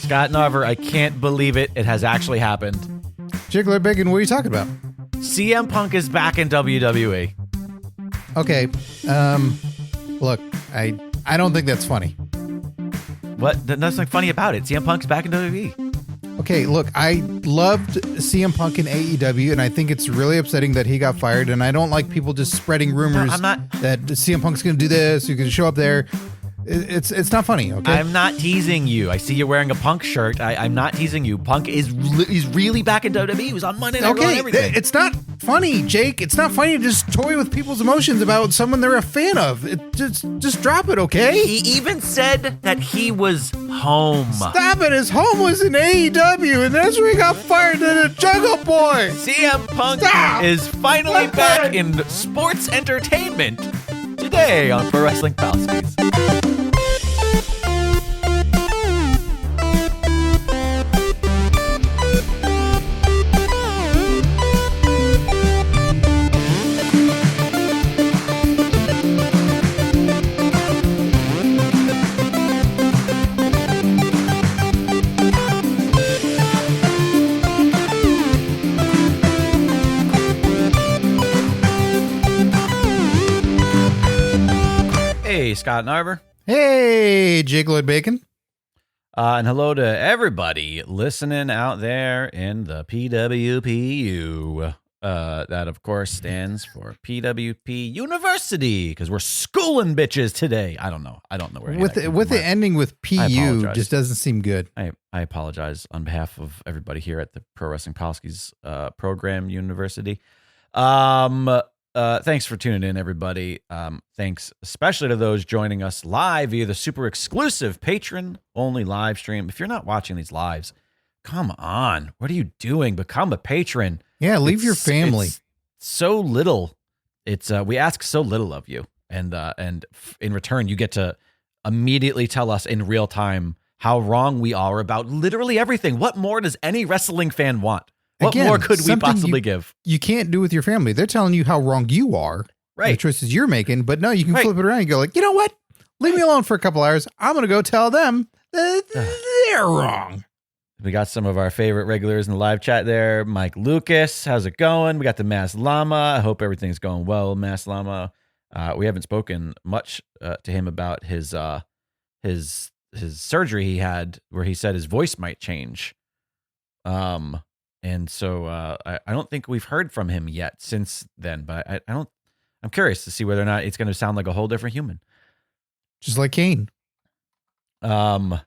Scott Narver, I can't believe it. It has actually happened. Jiggler Bacon, what are you talking about? CM Punk is back in WWE. Okay. Look, I don't think that's funny. What? There's nothing funny about it. CM Punk's back in WWE. Okay, look, I loved CM Punk in AEW, and I think it's really upsetting that he got fired, and I don't like people just spreading rumors that CM Punk's going to do this, you can show up there. It's not funny, okay? I'm not teasing you. I see you're wearing a Punk shirt. I'm not teasing you. Punk is he's really back in WWE. He was on Monday Night Raw and everything. It's not funny, Jake. It's not funny to just toy with people's emotions about someone they're a fan of. Just drop it, okay? He even said that he was home. Stop it. His home was in AEW, and that's where he got fired to the Jungle Boy. CM Punk is finally back in sports entertainment today on Pro Wrestling Palskis. Hey, Scott Narver. Hey, Jiggler Bacon. And hello to everybody listening out there in the PWPU. That, of course, stands for PWP University, because we're schooling bitches today. I don't know where. With the ending with PU just doesn't seem good. I apologize on behalf of everybody here at the Pro Wrestling Palskis program university. Thanks for tuning in, everybody. Thanks especially to those joining us live via the super exclusive patron-only live stream. If you're not watching these lives, come on. What are you doing? Become a patron. Yeah, leave your family. It's so little. We ask so little of you, and in return, you get to immediately tell us in real time how wrong we are about literally everything. What more does any wrestling fan want? What more could we possibly give? You can't do with your family. They're telling you how wrong you are, right? The choices you're making, but no, you can flip it around and go like, you know what? Leave me alone for a couple hours. I'm going to go tell them that they're wrong. We got some of our favorite regulars in the live chat there. Mike Lucas, how's it going? We got the Mass Llama. I hope everything's going well, Mass Llama. We haven't spoken much to him about his surgery he had, where he said his voice might change. And so I don't think we've heard from him yet since then, but I'm curious to see whether or not it's going to sound like a whole different human. Just like Kane. But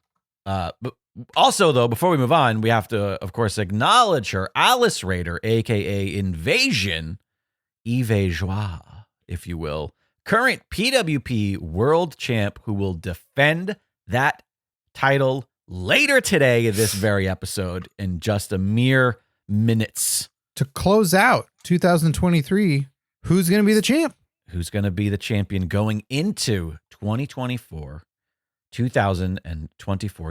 also, though, before we move on, we have to, of course, acknowledge her, Alice Raider, a.k.a. Invasion, Yves Joie, if you will, current PWP world champ, who will defend that title later today in this very episode in just a mere minutes. To close out 2023, who's going to be the champ? Who's going to be the champion going into 2024,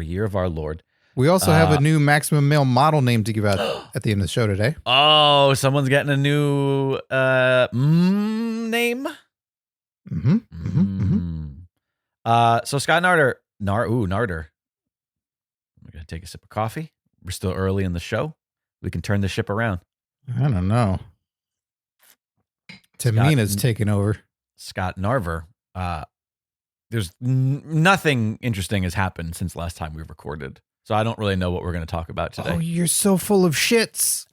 year of our Lord. We also have a new Maximum Male model name to give out at the end of the show today. Oh, someone's getting a new name? So Scott Narder. Narder. We're going to take a sip of coffee. We're still early in the show. We can turn the ship around. I don't know. Tamina's taking over. Scott Narver. There's nothing interesting has happened since last time we recorded. So I don't really know what we're going to talk about today. Oh, you're so full of shits.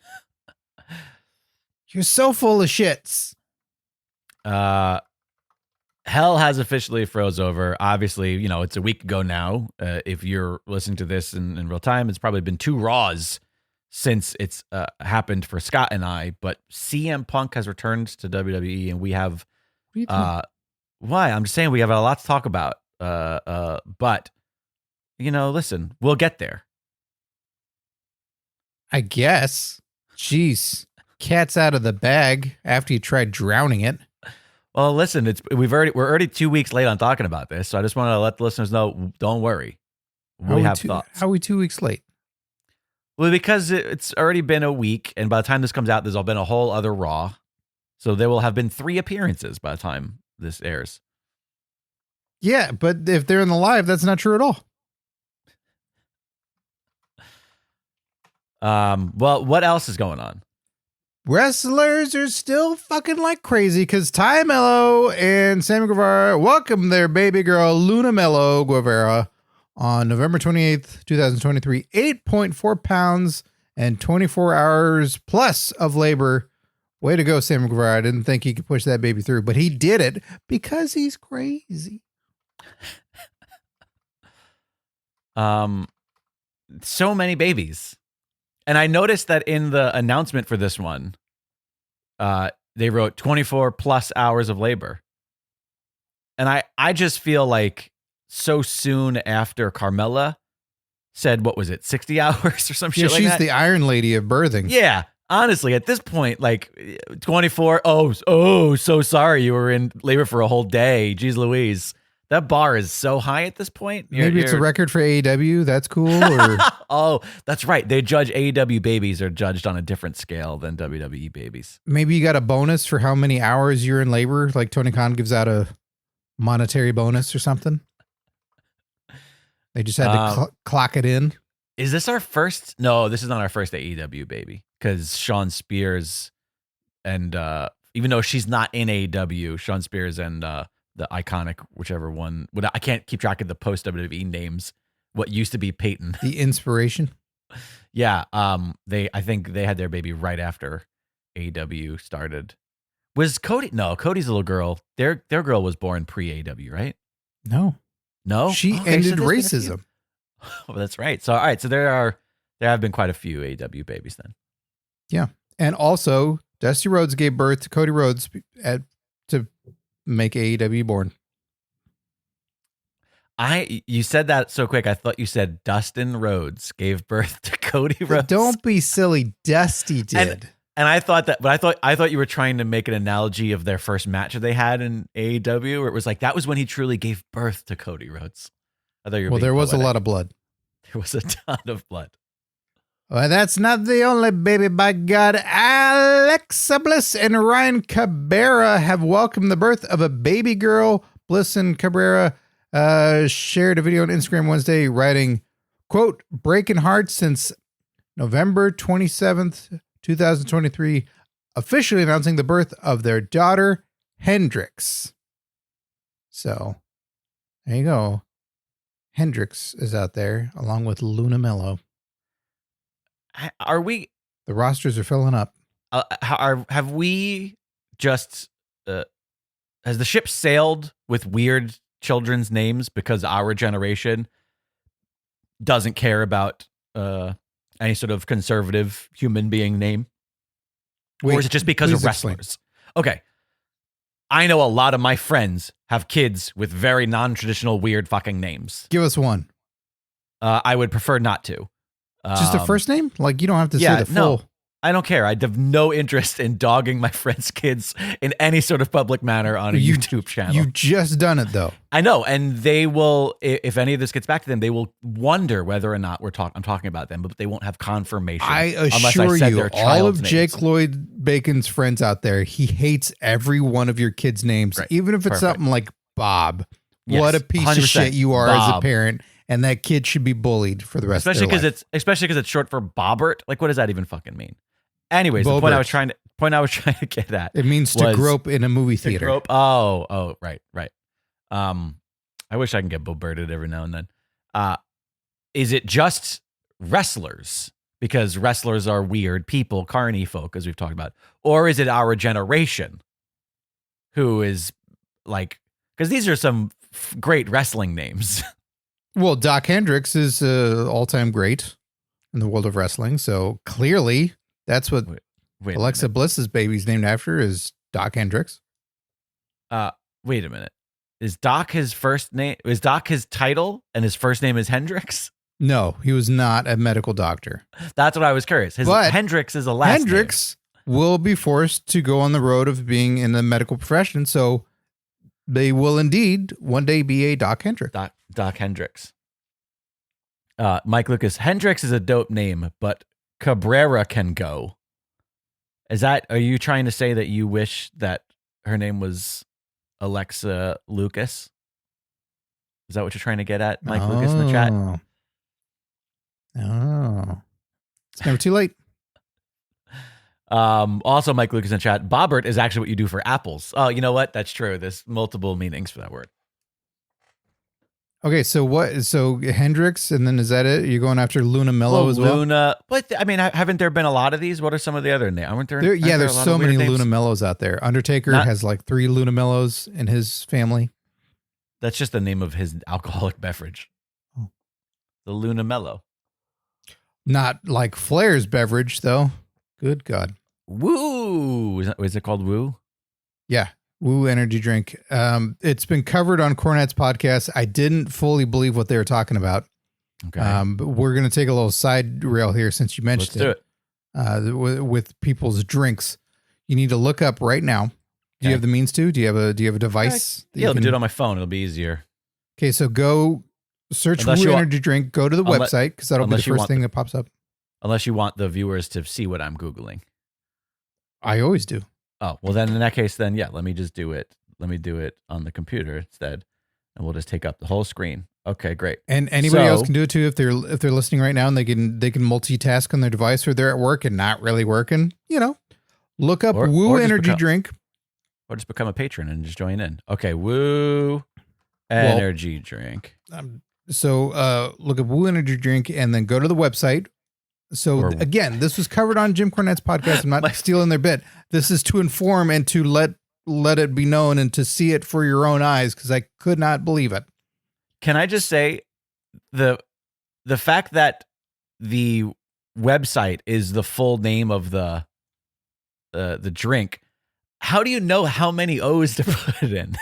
You're so full of shits. Hell has officially froze over. Obviously, it's a week ago now. If you're listening to this in real time, it's probably been 2 Raws since it's happened for Scott and I. But CM Punk has returned to WWE, and we have... why? I'm just saying we have a lot to talk about. But, listen, we'll get there. I guess. Jeez. Cat's out of the bag after you tried drowning it. Well, listen, we're already 2 weeks late on talking about this, so I just want to let the listeners know, don't worry. We have thoughts. How are we 2 weeks late? Well, because it's already been a week, and by the time this comes out, there's been a whole other Raw. So there will have been 3 appearances by the time this airs. Yeah, but if they're in the live, that's not true at all. Well, what else is going on? Wrestlers are still fucking like crazy because Ty Mello and Sammy Guevara welcomed their baby girl, Luna Mello Guevara, on November 28th, 2023. 8.4 pounds and 24 hours plus of labor. Way to go, Sammy Guevara. I didn't think he could push that baby through, but he did it because he's crazy. So many babies. And I noticed that in the announcement for this one, they wrote 24 plus hours of labor. And I just feel like so soon after Carmella said, what was it, 60 hours or some shit like that? She's the Iron Lady of birthing. Yeah. Honestly, at this point, like 24, oh, so sorry you were in labor for a whole day. Jeez Louise. That bar is so high at this point. Maybe it's a record for AEW. That's cool. Or oh, that's right. They judge AEW babies are judged on a different scale than WWE babies. Maybe you got a bonus for how many hours you're in labor. Like Tony Khan gives out a monetary bonus or something. They just had to clock it in. Is this our first? No, this is not our first AEW baby. Because Sean Spears and even though she's not in AEW, Sean Spears and the iconic, whichever one, I can't keep track of the post WWE names. What used to be Peyton, the Inspiration. Yeah, I think they had their baby right after AEW started. Was Cody? No, Cody's little girl. Their girl was born pre-AEW, right? No, she ended racism. Oh, that's right. So all right, so there have been quite a few AEW babies then. Yeah, and also Dusty Rhodes gave birth to Cody Rhodes to make AEW born. You said that so quick. I thought you said Dustin Rhodes gave birth to Cody Rhodes. Don't be silly. Dusty did. And I thought that, but I thought you were trying to make an analogy of their first match that they had in AEW, where it was like that was when he truly gave birth to Cody Rhodes. I thought you were well, there was a lot of blood. There was a ton of blood. Well, that's not the only baby, by God. Alexa Bliss and Ryan Cabrera have welcomed the birth of a baby girl. Bliss and Cabrera shared a video on Instagram Wednesday writing, quote, breaking hearts since November 27th, 2023, officially announcing the birth of their daughter, Hendrix. So, there you go. Hendrix is out there along with Luna Mello. Are we? The rosters are filling up. Have we just? Has the ship sailed with weird children's names because our generation doesn't care about any sort of conservative human being name, or is it just because of wrestlers? Explain. Okay, I know a lot of my friends have kids with very non-traditional, weird fucking names. Give us one. I would prefer not to. Just a first name? Like you don't have to say the full. No, I don't care. I have no interest in dogging my friends' kids in any sort of public manner on a YouTube channel. You just done it though. I know, and they will. If any of this gets back to them, they will wonder whether or not I'm talking about them, but they won't have confirmation. I assure you, all of Jake Lloyd Bacon's friends out there, he hates every one of your kids' names, right. Even if it's something like Bob. Yes, what a piece of shit you are Bob. As a parent. And that kid should be bullied for the rest of their life. Especially because it's short for Bobbert. Like, what does that even fucking mean? Anyways, the point I was trying to get at. It means to grope in a movie theater. Grope. Oh, right. I wish I can get Boberted every now and then. Is it just wrestlers? Because wrestlers are weird people, carny folk, as we've talked about. Or is it our generation who is like, because these are some great wrestling names. Well, Doc Hendrix is all-time great in the world of wrestling, so clearly that's what Alexa Bliss's baby's named after is Doc Hendrix. Wait a minute. Is Doc his first name? Is Doc his title and his first name is Hendrix? No, he was not a medical doctor. That's what I was curious. Hendrix is a last name. Hendrix will be forced to go on the road of being in the medical profession, so they will indeed one day be a Doc Hendrix. Doc Hendrix. Mike Lucas, Hendrix is a dope name, but Cabrera can go. Are you trying to say that you wish that her name was Alexa Lucas? Is that what you're trying to get at, Mike Lucas, in the chat? Oh. It's never too late. Also, Mike Lucas in chat, Bobbert is actually what you do for apples. Oh, you know what? That's true. There's multiple meanings for that word. Okay, so what? So Hendrix, and then is that it? You're going after Luna Mello as well? Luna, but I mean, haven't there been a lot of these? What are some of the other names? Aren't There's so many Luna Mellos out there. Undertaker has like 3 Luna Mellos in his family. That's just the name of his alcoholic beverage. Oh. The Luna Mello. Not like Flair's beverage, though. Good God. Woo! Is it called Woo? Yeah. Woo energy drink. It's been covered on Cornette's podcast. I didn't fully believe what they were talking about. Okay. But we're going to take a little side rail here since you mentioned it. With people's drinks. You need to look up right now. Do you have the means to? Do you have a device? Yeah, let me do it on my phone. It'll be easier. Okay, so go search Woo energy drink. Go to the website because that'll be the first thing that pops up. Unless you want the viewers to see what I'm Googling. I always do. Oh, well then in that case, then yeah, let me just do it. Let me do it on the computer instead. And we'll just take up the whole screen. Okay, great. And anybody else can do it too if they're listening right now and they can multitask on their device or they're at work and not really working. Look up Woo energy drink. Or just become a patron and just join in. Okay, Woo energy drink. So look up Woo energy drink and then go to the website. So again, this was covered on Jim Cornette's podcast. I'm not stealing their bit. This is to inform and to let it be known and to see it for your own eyes because I could not believe it. Can I just say the fact that the website is the full name of the drink? How do you know how many O's to put in?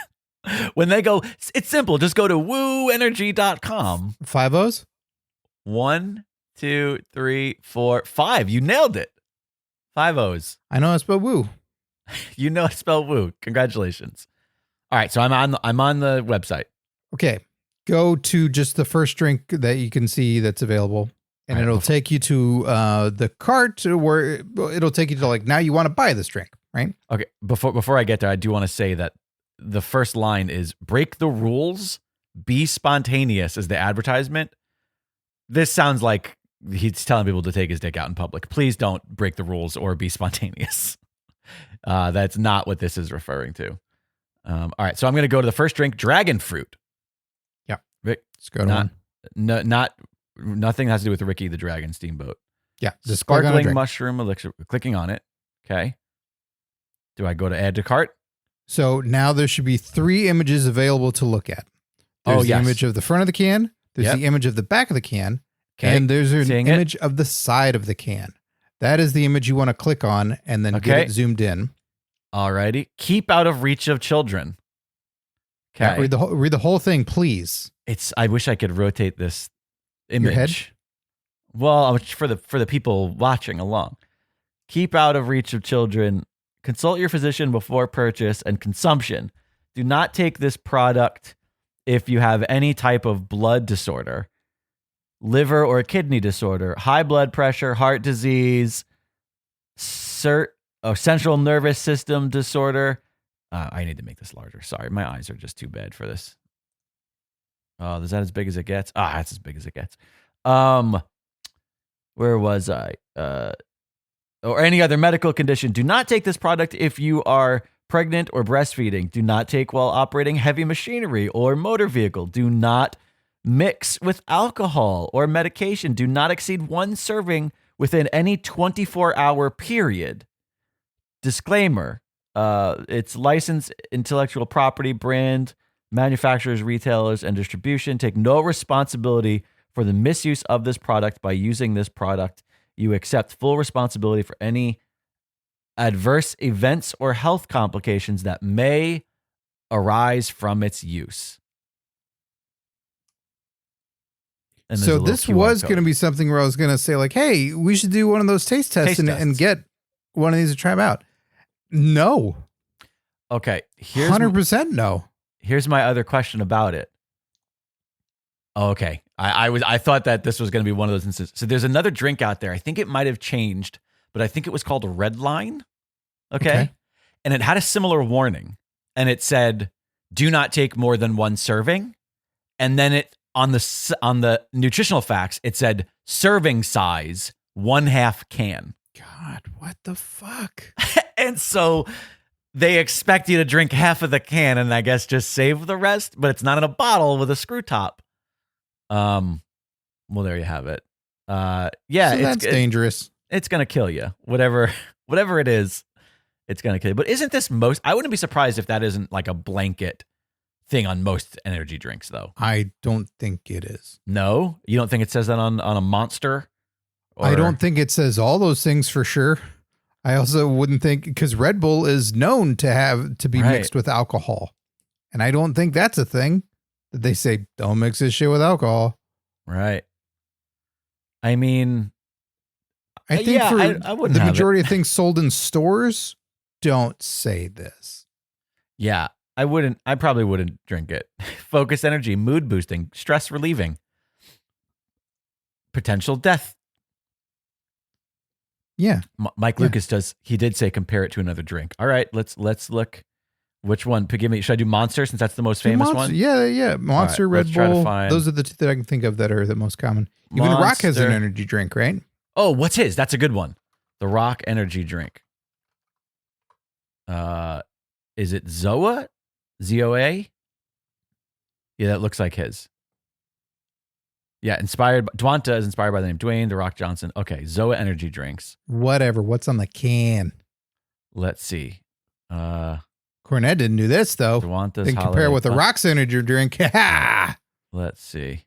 When they go, it's simple. Just go to wooenergy.com. 5 O's? 1, 2, 3, 4, 5. You nailed it. 5 O's. I know I spelled woo. You know I spelled woo. Congratulations. All right, so I'm on the website. Okay. Go to just the first drink that you can see that's available. And it'll take you to the cart where it'll take you to like, now you want to buy this drink, right? Okay. Before I get there, I do want to say that the first line is break the rules, be spontaneous is the advertisement. This sounds like he's telling people to take his dick out in public. Please don't break the rules or be spontaneous. That's not what this is referring to. All right. So I'm going to go to the first drink, Dragon Fruit. Yeah. Rick, let's go to one. Nothing has to do with Ricky the Dragon Steamboat. Yeah. The sparkling mushroom elixir. Clicking on it. Okay. Do I go to add to cart? So now there should be 3 images available to look at. There's the image of the front of the can. There's the image of the back of the can. Okay. And there's an image of the side of the can. That is the image you want to click on and then get it zoomed in. Alrighty. Keep out of reach of children. Okay. Read the whole thing, please. I wish I could rotate this image. Your head? Well, for the people watching along. Keep out of reach of children. Consult your physician before purchase and consumption. Do not take this product if you have any type of blood disorder, liver or kidney disorder, high blood pressure, heart disease, central nervous system disorder. I need to make this larger. Sorry, my eyes are just too bad for this. Oh, is that as big as it gets? That's as big as it gets. Where was I? Or any other medical condition. Do not take this product if you are pregnant or breastfeeding. Do not take while operating heavy machinery or motor vehicle. Do not mix with alcohol or medication. Do not exceed 1 serving within any 24-hour period. Disclaimer. It's licensed intellectual property, brand, manufacturers, retailers, and distribution. Take no responsibility for the misuse of this product by using this product. You accept full responsibility for any adverse events or health complications that may arise from its use. So this was going to be something where I was going to say like, hey, we should do one of those taste tests and get one of these to try them out. No. Okay. 100% no. Here's my other question about it. Okay. I thought that this was going to be one of those instances. So there's another drink out there. I think it might have changed, but I think it was called a Red Line. Okay. And it had a similar warning. And it said, do not take more than 1 serving. And then it on the nutritional facts, it said serving size 1/2 can. God, what the fuck? And so they expect you to drink half of the can and I guess just save the rest, but it's not in a bottle with a screw top. Well, there you have it. Yeah, so that's dangerous. It's going to kill you. Whatever it is, it's going to kill you. But isn't this I wouldn't be surprised if that isn't like a blanket thing on most energy drinks, though. I don't think it is. No? You don't think it says that on a Monster? I don't think it says all those things for sure. I also wouldn't think, because Red Bull is known to be mixed with alcohol. And I don't think that's a thing that they say, don't mix this shit with alcohol. Right. I mean, I think I wouldn't the majority of things sold in stores don't say this. Yeah, I probably wouldn't drink it. Focus energy, mood boosting, stress relieving, potential death. Yeah. Mike Lucas did say compare it to another drink. All right, let's look. Which one? Should I do Monster since that's the most famous one? Yeah. Monster, right, Red Bull. Those are the two that I can think of that are the most common. Even The Rock has an energy drink, right? Oh, what's his? That's a good one. The Rock energy drink. Is it Zoa? ZOA? Yeah, that looks like his. Yeah, Dwanta is inspired by the name Dwayne The Rock Johnson. Okay, Zoa energy drinks. Whatever. What's on the can? Let's see. Cornette didn't do this, though. Dwanta's they compare with The Rock's energy drink. Let's see.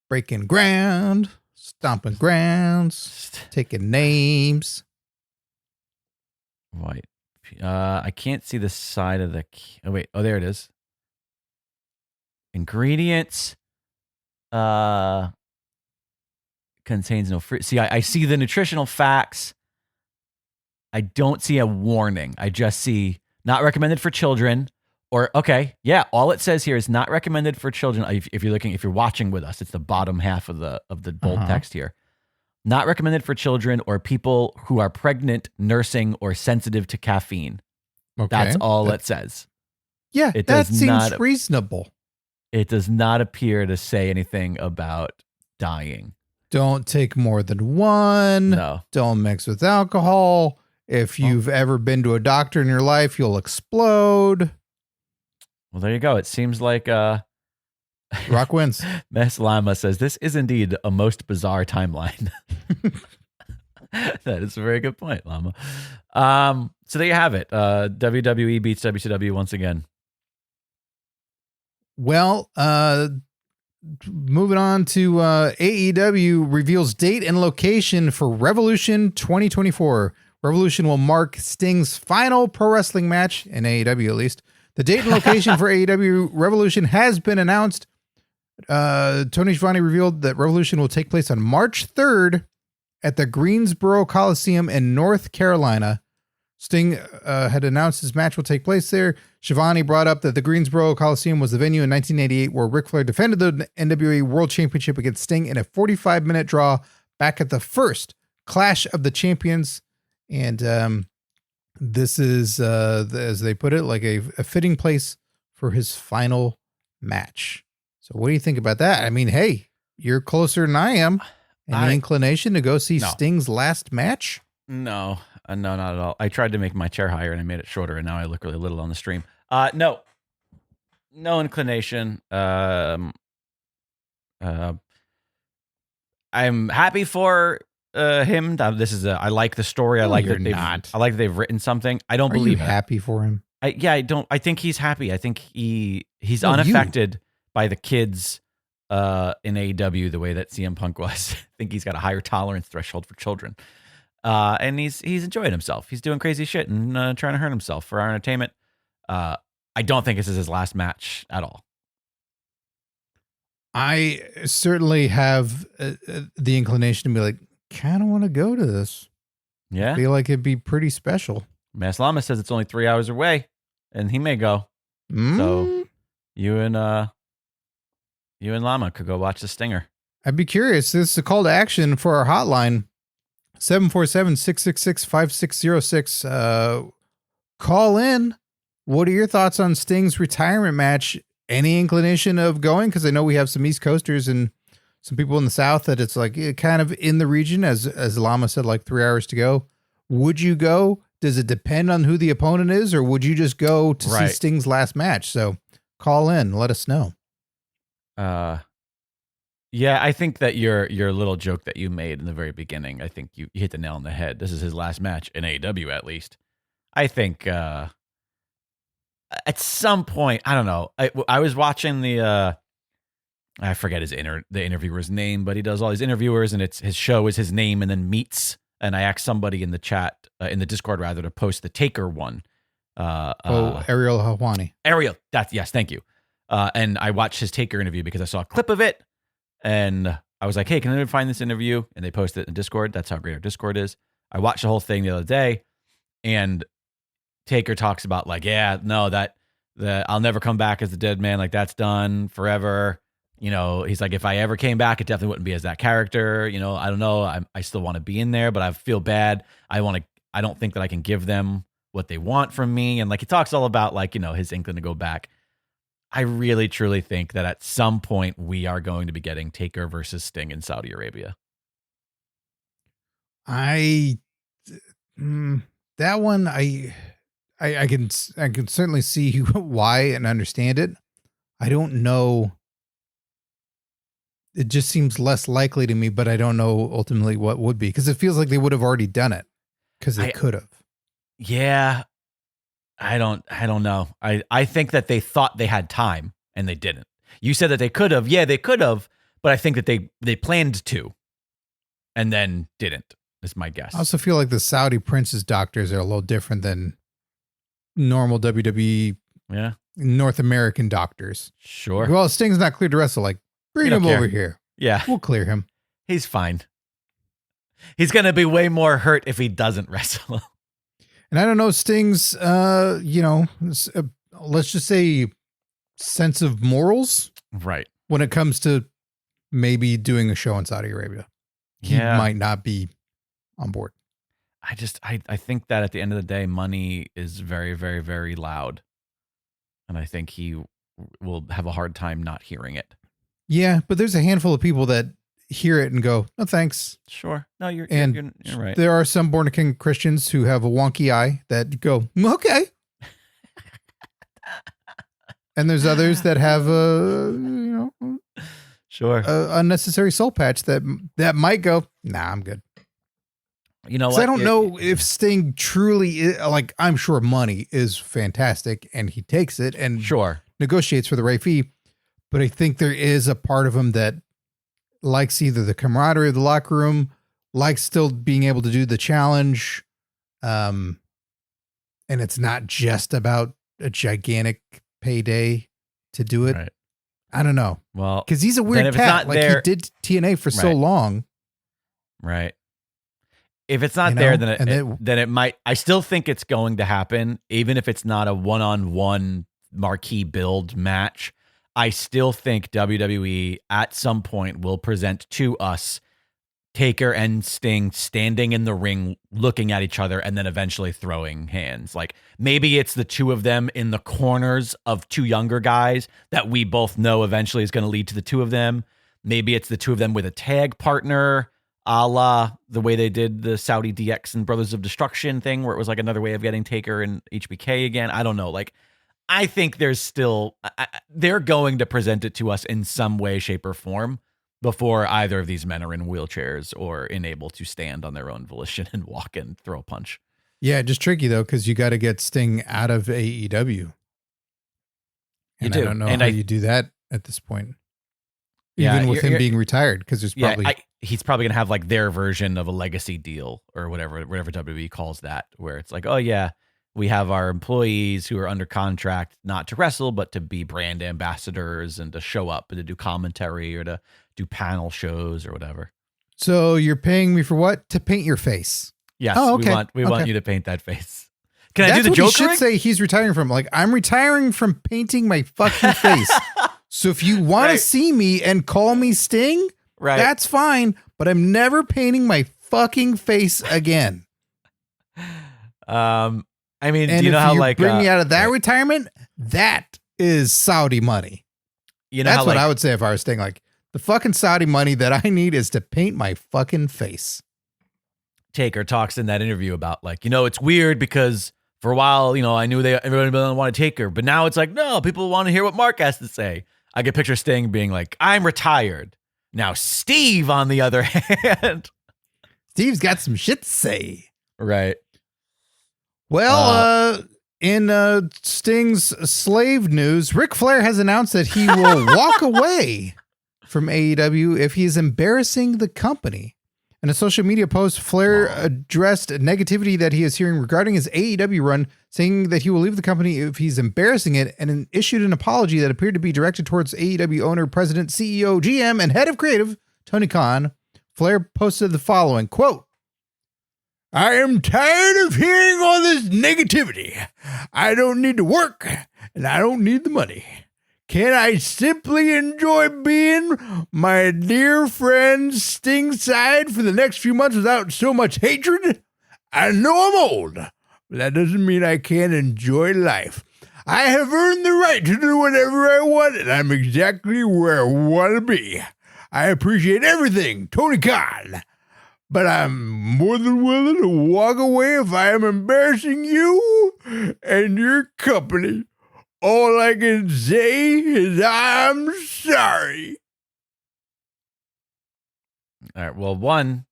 Breaking ground, stomping grounds, taking names. White. I can't see the side of the... Oh, wait. Oh, there it is. Ingredients. Contains no fruit. See, I see the nutritional facts. I don't see a warning. I just see not recommended for children. Or, okay, yeah, all it says here is not recommended for children. If you're watching with us, it's the bottom half of the bold text here. Not recommended for children or people who are pregnant, nursing, or sensitive to caffeine. Okay. That's all it says. Yeah, that seems reasonable. It does not appear to say anything about dying. Don't take more than one. No. Don't mix with alcohol. If you've ever been to a doctor in your life, you'll explode. Well, there you go. It seems like... Rock wins. Mess Lama says, this is indeed a most bizarre timeline. That is a very good point, Lama. So there you have it. WWE beats WCW once again. Well, moving on to AEW reveals date and location for Revolution 2024. Revolution will mark Sting's final pro wrestling match, in AEW at least. The date and location for AEW Revolution has been announced. Tony Schiavone revealed that Revolution will take place on March 3rd at the Greensboro Coliseum in North Carolina. Sting had announced his match will take place there. Schiavone brought up that the Greensboro Coliseum was the venue in 1988 where Ric Flair defended the NWA World Championship against Sting in a 45-minute draw back at the first Clash of the Champions. And this is, as they put it, like a fitting place for his final match. So what do you think about that? I mean, hey, you're closer than I am. Any inclination to go see Sting's last match? No, not at all. I tried to make my chair higher and I made it shorter, and now I look really little on the stream. No inclination. I'm happy for him. I like the story. I like that they've written something. I don't believe it. Happy for him? I think he's happy. I think he's unaffected by the kids in AEW the way that CM Punk was. I think he's got a higher tolerance threshold for children. And he's enjoying himself. He's doing crazy shit and trying to hurt himself for our entertainment. I don't think this is his last match at all. I certainly have the inclination to be like, kind of want to go to this. Yeah. I feel like it'd be pretty special. Mas Lama says it's only 3 hours away and he may go. So you and Lama could go watch the Stinger. I'd be curious. This is a call to action for our hotline. 747-666-5606. Call in. What are your thoughts on Sting's retirement match? Any inclination of going? Because I know we have some East Coasters and some people in the South that it's like kind of in the region, as Lama said, like 3 hours to go. Would you go? Does it depend on who the opponent is, or would you just go to see Sting's last match? So call in, let us know. Yeah, I think that your little joke that you made in the very beginning, I think you hit the nail on the head. This is his last match in AEW, at least. I think at some point, I don't know. I was watching the I forget the interviewer's name, but he does all these interviewers, and his show is his name and then meets. And I asked somebody in the chat, in the Discord rather, to post the Taker one. Ariel Helwani. Ariel, yes, thank you. And I watched his Taker interview because I saw a clip of it. And I was like, hey, can anyone find this interview? And they posted it in Discord. That's how great our Discord is. I watched the whole thing the other day, and Taker talks about like, yeah, no, that I'll never come back as the dead man. Like, that's done forever. You know, he's like, if I ever came back, it definitely wouldn't be as that character. You know, I don't know. I still want to be in there, but I feel bad. I don't think that I can give them what they want from me. And like, he talks all about like, you know, his inkling to go back. I really, truly think that at some point we are going to be getting Taker versus Sting in Saudi Arabia. That one, I can certainly see why and understand it. I don't know. It just seems less likely to me, but I don't know ultimately what would be, because it feels like they would have already done it because they could have. Yeah. I don't know. I think that they thought they had time and they didn't. You said that they could have. Yeah, they could have, but I think that they planned to and then didn't, is my guess. I also feel like the Saudi Prince's doctors are a little different than normal WWE North American doctors. Sure. Well, Sting's not cleared to wrestle. Like, bring him over here. Yeah. We'll clear him. He's fine. He's going to be way more hurt if he doesn't wrestle. And I don't know, Sting's, let's just say sense of morals. Right. When it comes to maybe doing a show in Saudi Arabia. He might not be on board. I think that at the end of the day, money is very, very, very loud. And I think he will have a hard time not hearing it. Yeah, but there's a handful of people that hear it and go, no, thanks. Sure. No, you're right. There are some born again Christians who have a wonky eye that go, okay. And there's others that have a unnecessary soul patch that might go, nah, I'm good. You know what? I don't know if Sting truly is, like, I'm sure money is fantastic and he takes it and negotiates for the right fee. But I think there is a part of him that likes either the camaraderie of the locker room, likes still being able to do the challenge. And it's not just about a gigantic payday to do it. Right. I don't know. Well, because he's a weird cat. Like, he did TNA for so long. Right. If it's not there, then it might. I still think it's going to happen, even if it's not a one-on-one marquee build match. I still think WWE at some point will present to us Taker and Sting standing in the ring, looking at each other, and then eventually throwing hands. Like, maybe it's the two of them in the corners of two younger guys that we both know eventually is going to lead to the two of them. Maybe it's the two of them with a tag partner, a la the way they did the Saudi DX and Brothers of Destruction thing, where it was like another way of getting Taker and HBK again. I don't know. Like, I think there's still, they're going to present it to us in some way, shape, or form before either of these men are in wheelchairs or unable to stand on their own volition and walk and throw a punch. Yeah, just tricky, though, because you got to get Sting out of AEW. And I don't know how you do that at this point. Even with him being retired, because there's probably... he's probably going to have like their version of a legacy deal or whatever WWE calls that, where it's like, oh, yeah, we have our employees who are under contract not to wrestle, but to be brand ambassadors and to show up and to do commentary or to do panel shows or whatever. So you're paying me for what? To paint your face. Yes. Oh, okay. We want you to paint that face. Can I do the Joker? That's what he should say he's retiring from. Like, I'm retiring from painting my fucking face. So if you want to see me and call me Sting, that's fine. But I'm never painting my fucking face again. I mean, and do you know how like bring me out of that retirement? That is Saudi money. You know, that's what I would say if I was Sting. Like, The fucking Saudi money that I need is to paint my fucking face. Taker talks in that interview about like, it's weird because for a while, I knew everybody didn't want to Taker, but now it's like, no, people want to hear what Mark has to say. I can picture Sting being like, I'm retired. Now Steve, on the other hand. Steve's got some shit to say. Right. Well, in Sting's slave news, Ric Flair has announced that he will walk away from AEW if he is embarrassing the company. In a social media post, Flair addressed negativity that he is hearing regarding his AEW run, saying that he will leave the company if he's embarrassing it, and issued an apology that appeared to be directed towards AEW owner, president, CEO, GM, and head of creative, Tony Khan. Flair posted the following, quote, I am tired of hearing all this negativity. I don't need to work, and I don't need the money. Can I simply enjoy being my dear friend Sting's side for the next few months without so much hatred? I know I'm old, but that doesn't mean I can't enjoy life. I have earned the right to do whatever I want, and I'm exactly where I want to be. I appreciate everything, Tony Khan, but I'm more than willing to walk away if I am embarrassing you and your company. All I can say is I'm sorry. All right. Well, one,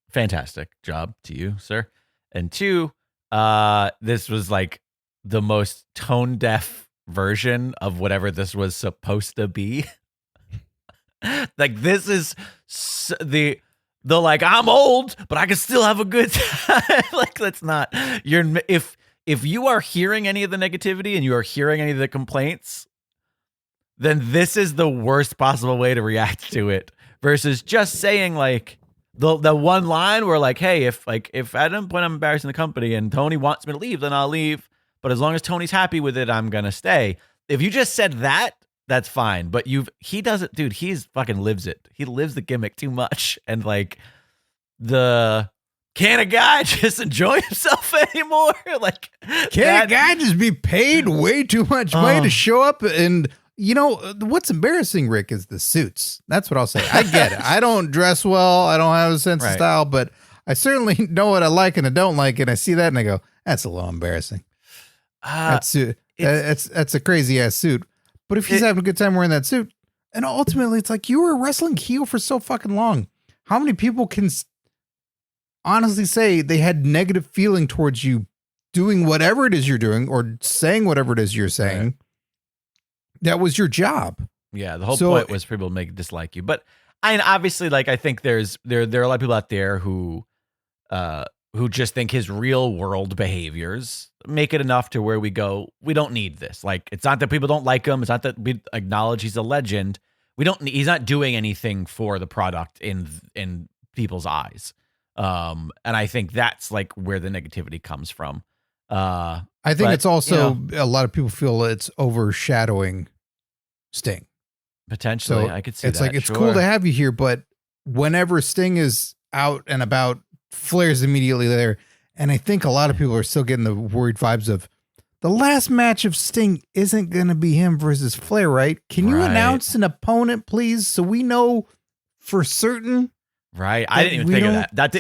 fantastic job to you, sir. And two, this was like the most tone deaf version of whatever this was supposed to be. Like this is the like, I'm old, but I can still have a good time. Like that's not if you are hearing any of the negativity and you are hearing any of the complaints, then this is the worst possible way to react to it versus just saying like the one line where like, hey, if at any point I'm embarrassing the company and Tony wants me to leave, then I'll leave. But as long as Tony's happy with it, I'm going to stay. If you just said that, that's fine. But he doesn't, dude, he's fucking lives it. He lives the gimmick too much. And like can a guy just enjoy himself anymore? Like, can a guy just be paid way too much money to show up? And what's embarrassing, Rick, is the suits. That's what I'll say. I get it. I don't dress well. I don't have a sense of style, but I certainly know what I like and I don't like. And I see that and I go, that's a little embarrassing. That's a crazy ass suit. But if he's having a good time wearing that suit, and ultimately it's like you were a wrestling heel for so fucking long. How many people can honestly say they had negative feeling towards you doing whatever it is you're doing or saying whatever it is you're saying? Right. That was your job. Yeah, the whole point was for people to dislike you. But obviously, like I think there are a lot of people out there who just think his real world behaviors make it enough to where we go, we don't need this. Like it's not that people don't like him. It's not that we acknowledge he's a legend. He's not doing anything for the product in people's eyes. And I think that's like where the negativity comes from. I think it's also a lot of people feel it's overshadowing Sting. Potentially, so I could see it's that. It's cool to have you here, but whenever Sting is out and about, Flair's immediately there. And I think a lot of people are still getting the worried vibes of the last match of Sting isn't going to be him versus Flair, right? Can you announce an opponent, please, so we know for certain? Right. I didn't even think of that. That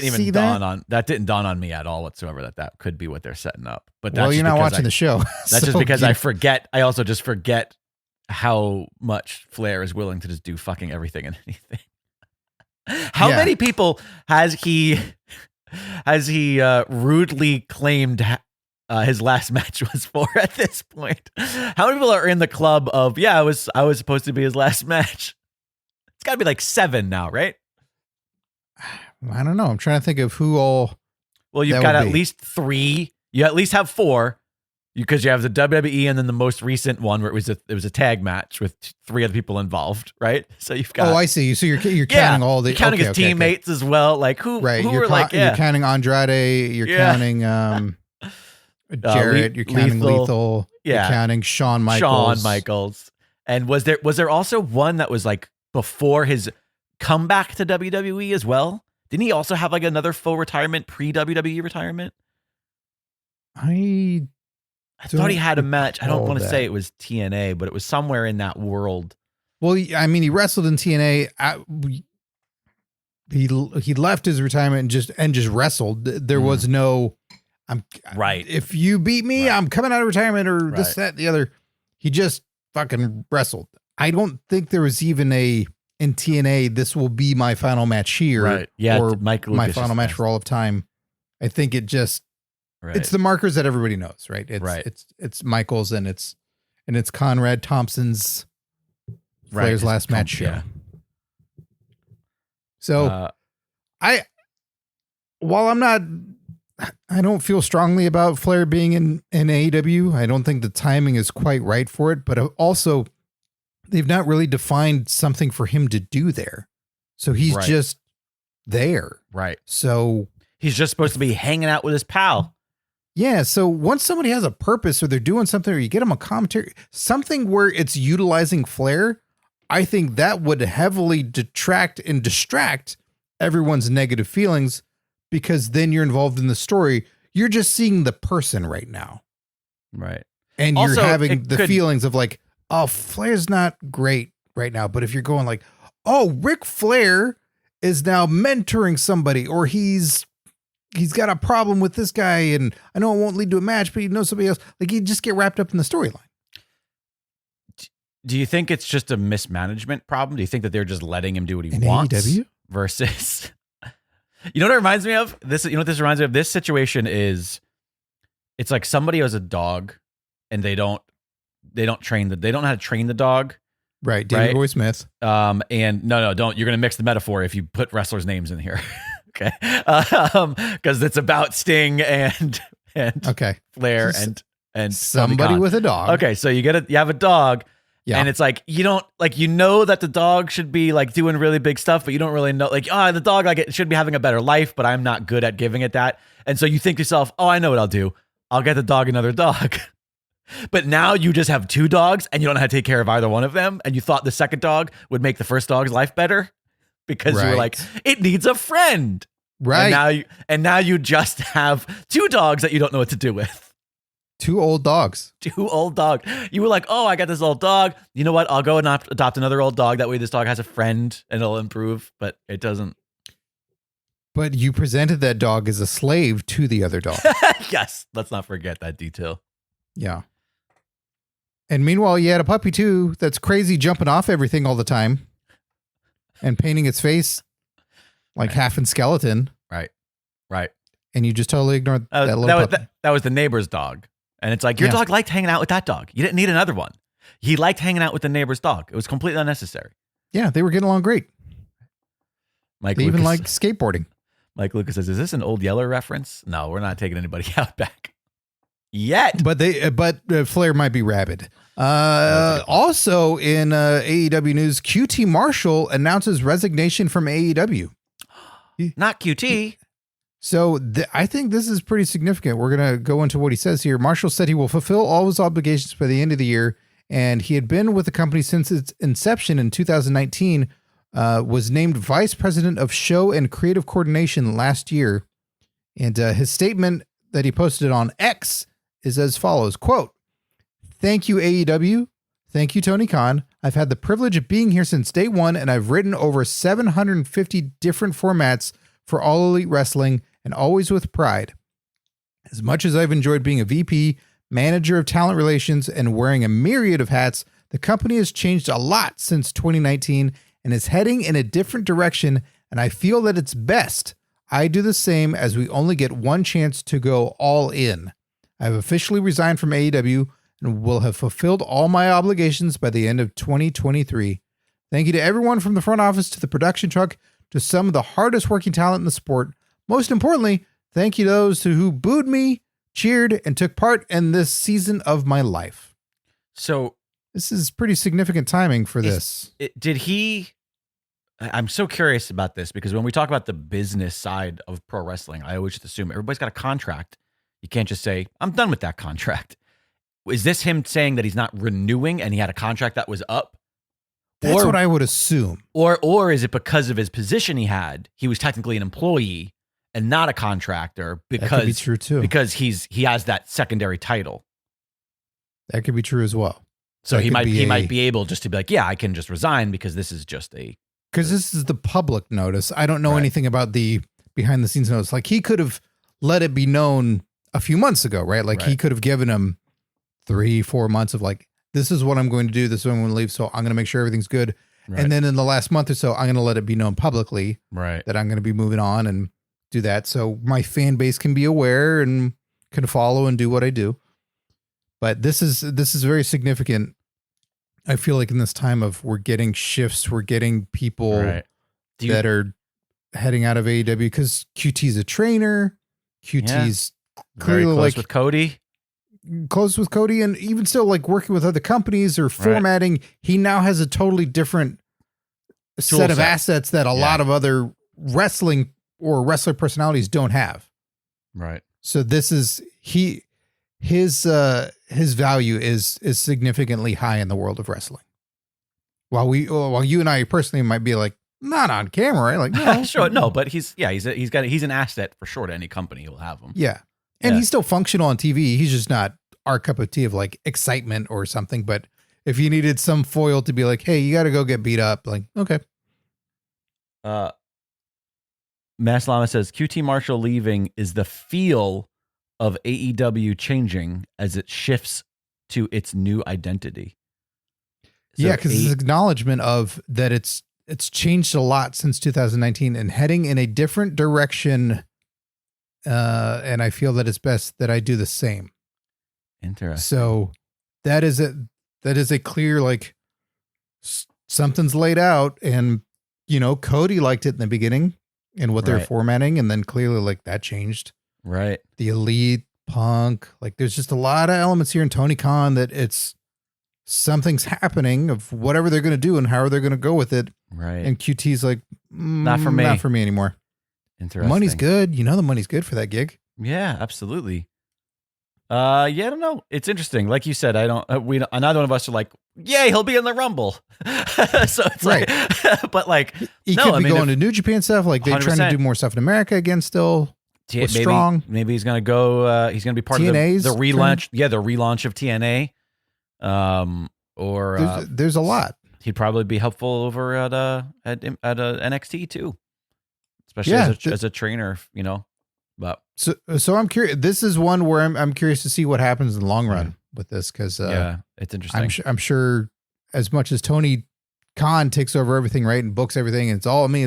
didn't dawn on me at all whatsoever that could be what they're setting up. But that's you're not watching the show. That's just because I forget. I also just forget how much Flair is willing to just do fucking everything and anything. How many people has he rudely claimed his last match was for at this point? How many people are in the club of, I was supposed to be his last match? It's got to be like 7 now, right? I don't know. I'm trying to think of who all. Well, you've got at least 3. You at least have 4 because you have the WWE and then the most recent one where it was a tag match with 3 other people involved, right? So you've got. Oh, I see. So you're counting all the. You're counting his teammates as well. Like who? Right. Who you're counting Andrade. You're counting Jarrett. You're counting Lethal. Yeah. You're counting Shawn Michaels. And was there also one that was like before his comeback to WWE as well? Didn't he also have like another full retirement, pre-WWE retirement? I thought he had a match. I don't want to say it was TNA, but it was somewhere in that world. Well, I mean, he wrestled in TNA. He left his retirement and just wrestled. There was no, right. If you beat me, I'm coming out of retirement or this, that, the other. He just fucking wrestled. I don't think there was even in TNA, this will be my final match here. Right. Yeah. Or my final match for all of time. I think it just, it's the markers that everybody knows, right? It's Michaels and it's Conrad Thompson's Flair's last match show. Yeah. So while I don't feel strongly about Flair being in AEW. I don't think the timing is quite right for it, but also they've not really defined something for him to do there. So he's just there. Right. So he's just supposed to be hanging out with his pal. Yeah. So once somebody has a purpose or they're doing something or you get them a commentary, something where it's utilizing Flair, I think that would heavily detract and distract everyone's negative feelings because then you're involved in the story. You're just seeing the person right now. Right. And also, you're having the feelings of like, oh, Flair's not great right now. But if you're going like, oh, Ric Flair is now mentoring somebody or he's got a problem with this guy and I know it won't lead to a match, but he knows somebody else. Like you just get wrapped up in the storyline. Do you think it's just a mismanagement problem? Do you think that they're just letting him do what he wants? AEW? Versus, you know what it reminds me of? This reminds me of? This situation is, it's like somebody has a dog and they don't know how to train the dog. Right. David Boy Smith. And no, don't. You're going to mix the metaphor if you put wrestlers' names in here. Okay. Because it's about Sting and Flair and somebody with a dog. Okay. So you have a dog. Yeah. And it's like, you don't like, that the dog should be like doing really big stuff, but you don't really know, like, the dog, like it should be having a better life, but I'm not good at giving it that. And so you think to yourself, I know what I'll do. I'll get the dog another dog. But now you just have two dogs and you don't know how to take care of either one of them. And you thought the second dog would make the first dog's life better because you were like, it needs a friend. Right. And now you just have two dogs that you don't know what to do with. Two old dogs. You were like, I got this old dog. You know what? I'll go and adopt another old dog. That way this dog has a friend and it'll improve, but it doesn't. But you presented that dog as a slave to the other dog. Yes. Let's not forget that detail. Yeah. And meanwhile, you had a puppy too that's crazy jumping off everything all the time and painting its face like half in skeleton. Right. And you just totally ignored that little puppy. That was the neighbor's dog. And it's like, your dog liked hanging out with that dog. You didn't need another one. He liked hanging out with the neighbor's dog. It was completely unnecessary. Yeah, they were getting along great. They even like skateboarding. Mike Lucas says, is this an Old Yeller reference? No, we're not taking anybody out back yet. But Flair might be rabid. Also in AEW news, QT Marshall announces resignation from AEW. Not QT. So I think this is pretty significant. We're going to go into what he says here. Marshall said he will fulfill all his obligations by the end of the year. And he had been with the company since its inception in 2019, was named Vice President of Show and Creative Coordination last year. And his statement that he posted on X is as follows, quote, "Thank you, AEW. Thank you, Tony Khan. I've had the privilege of being here since day one, and I've written over 750 different formats for All Elite Wrestling, and always with pride. As much as I've enjoyed being a VP, manager of talent relations, and wearing a myriad of hats, the company has changed a lot since 2019 and is heading in a different direction, and I feel that it's best I do the same as we only get one chance to go all in. I've officially resigned from AEW and will have fulfilled all my obligations by the end of 2023. Thank you to everyone from the front office to the production truck to some of the hardest working talent in the sport. Most importantly, thank you to those who booed me, cheered, and took part in this season of my life." So this is pretty significant timing for this. I'm so curious about this because when we talk about the business side of pro wrestling, I always just assume everybody's got a contract. You can't just say, I'm done with that contract. Is this him saying that he's not renewing and he had a contract that was up? That's what I would assume. Or is it because of his position he was technically an employee and not a contractor because that could be true too. Because he has that secondary title. That could be true as well. So he might be able just to be like, yeah, I can just resign because this is just because this is the public notice. I don't know anything about the behind the scenes notice. Like he could have let it be known a few months ago, right? Like he could have given him 3-4 months of like, this is what I'm going to do. This is what I'm going to leave. So I'm going to make sure everything's good. Right. And then in the last month or so, I'm going to let it be known publicly that I'm going to be moving on and do that. So my fan base can be aware and can follow and do what I do. But this is very significant. I feel like in this time of we're getting shifts, we're getting people that are heading out of AEW because QT's a trainer. QT's clearly very close like with Cody. Close with Cody, and even still like working with other companies or formatting. He now has a totally different set of assets that a lot of other wrestling or wrestler personalities don't have. Right. So this is his value is significantly high in the world of wrestling. While you and I personally might be like, not on camera, right? Like, no. Sure, no, but he's an asset for sure to any company who'll have him. Yeah. And he's still functional on TV. He's just not our cup of tea of like excitement or something. But if you needed some foil to be like, hey, you got to go get beat up, like, okay. Mass Llama says QT Marshall leaving is the feel of AEW changing as it shifts to its new identity. So because it's acknowledgement of that it's changed a lot since 2019 and heading in a different direction. And I feel that it's best that I do the same. Interesting. So that is a clear, like something's laid out, and Cody liked it in the beginning and what they're formatting. And then clearly like that changed. Right. The Elite, Punk, like there's just a lot of elements here in Tony Khan that something's happening of whatever they're going to do and how they're going to go with it. Right. And QT's like, not for me anymore. Interesting. Money's good. The money's good for that gig. Yeah, absolutely. I don't know. It's interesting. Like you said, neither one of us are like, yay, he'll be in the Rumble. So it's like, but like, he could be going to New Japan stuff. Like they're trying to do more stuff in America again still. Strong. Maybe he's going to go, he's going to be part TNA's of the relaunch. Yeah, the relaunch of TNA. There's a lot. He'd probably be helpful over at NXT too. Especially as a trainer, but so I'm curious. This is one where I'm curious to see what happens in the long run with this. Cause, it's interesting. I'm sure as much as Tony Khan takes over everything, right. And books everything and it's all me,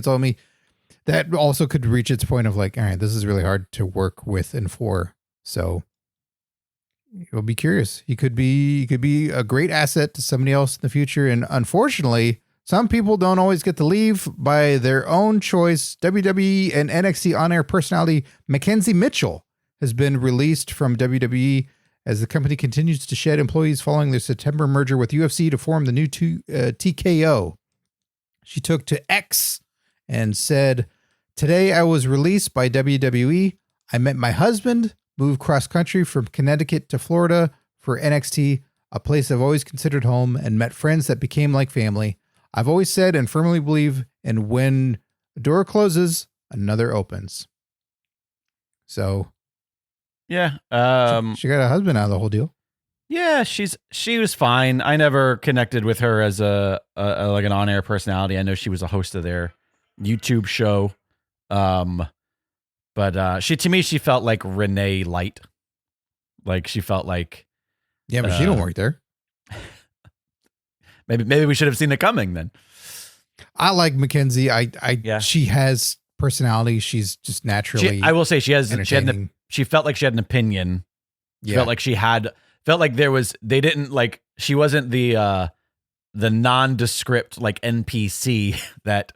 that also could reach its point of like, all right, this is really hard to work with and for. So you'll be curious. He could be a great asset to somebody else in the future. And unfortunately, some people don't always get to leave by their own choice. WWE and NXT on-air personality Mackenzie Mitchell has been released from WWE as the company continues to shed employees following their September merger with UFC to form the new TKO. She took to X and said, "Today I was released by WWE. I met my husband, moved cross-country from Connecticut to Florida for NXT, a place I've always considered home, and met friends that became like family. I've always said and firmly believe, and when a door closes, another opens." So, yeah, she got a husband out of the whole deal. Yeah, she was fine. I never connected with her as a like an on-air personality. I know she was a host of their YouTube show, but to me she felt like Renee Light. Like she felt like, yeah, but she don't work there. Maybe we should have seen it coming then. I like Mackenzie. She has personality. She's just naturally. I will say she felt like she had an opinion. She felt like she wasn't the nondescript like NPC that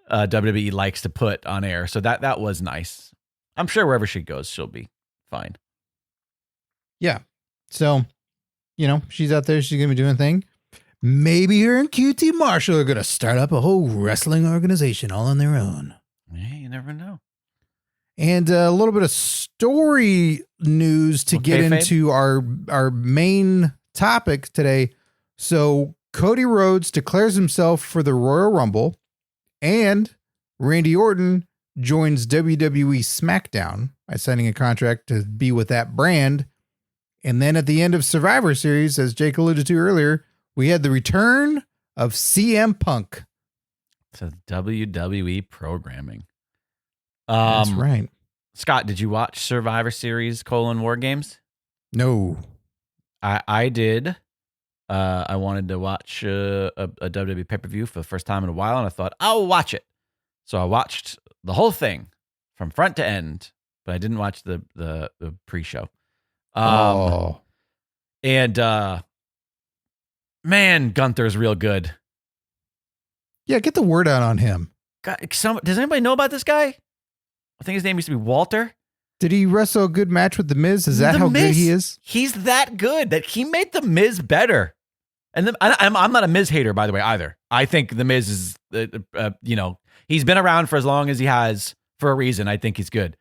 WWE likes to put on air. So that was nice. I'm sure wherever she goes, she'll be fine. Yeah. So, she's out there. She's going to be doing a thing. Maybe her and QT Marshall are going to start up a whole wrestling organization all on their own. Yeah, you never know. And a little bit of story news to get into our main topic today. So Cody Rhodes declares himself for the Royal Rumble, and Randy Orton joins WWE SmackDown by signing a contract to be with that brand. And then at the end of Survivor Series, as Jake alluded to earlier, we had the return of CM Punk. To WWE programming. That's right. Scott, did you watch Survivor Series : War Games? No. I did. I wanted to watch a WWE pay-per-view for the first time in a while, and I thought, I'll watch it. So I watched the whole thing from front to end, but I didn't watch the pre-show. And man, Gunther's real good. Yeah, get the word out on him. Does anybody know about this guy? I think his name used to be Walter. Did he wrestle a good match with The Miz? Is that how good he is? He's that good that he made The Miz better. And I'm not a Miz hater, by the way, either. I think The Miz is, he's been around for as long as he has for a reason. I think he's good.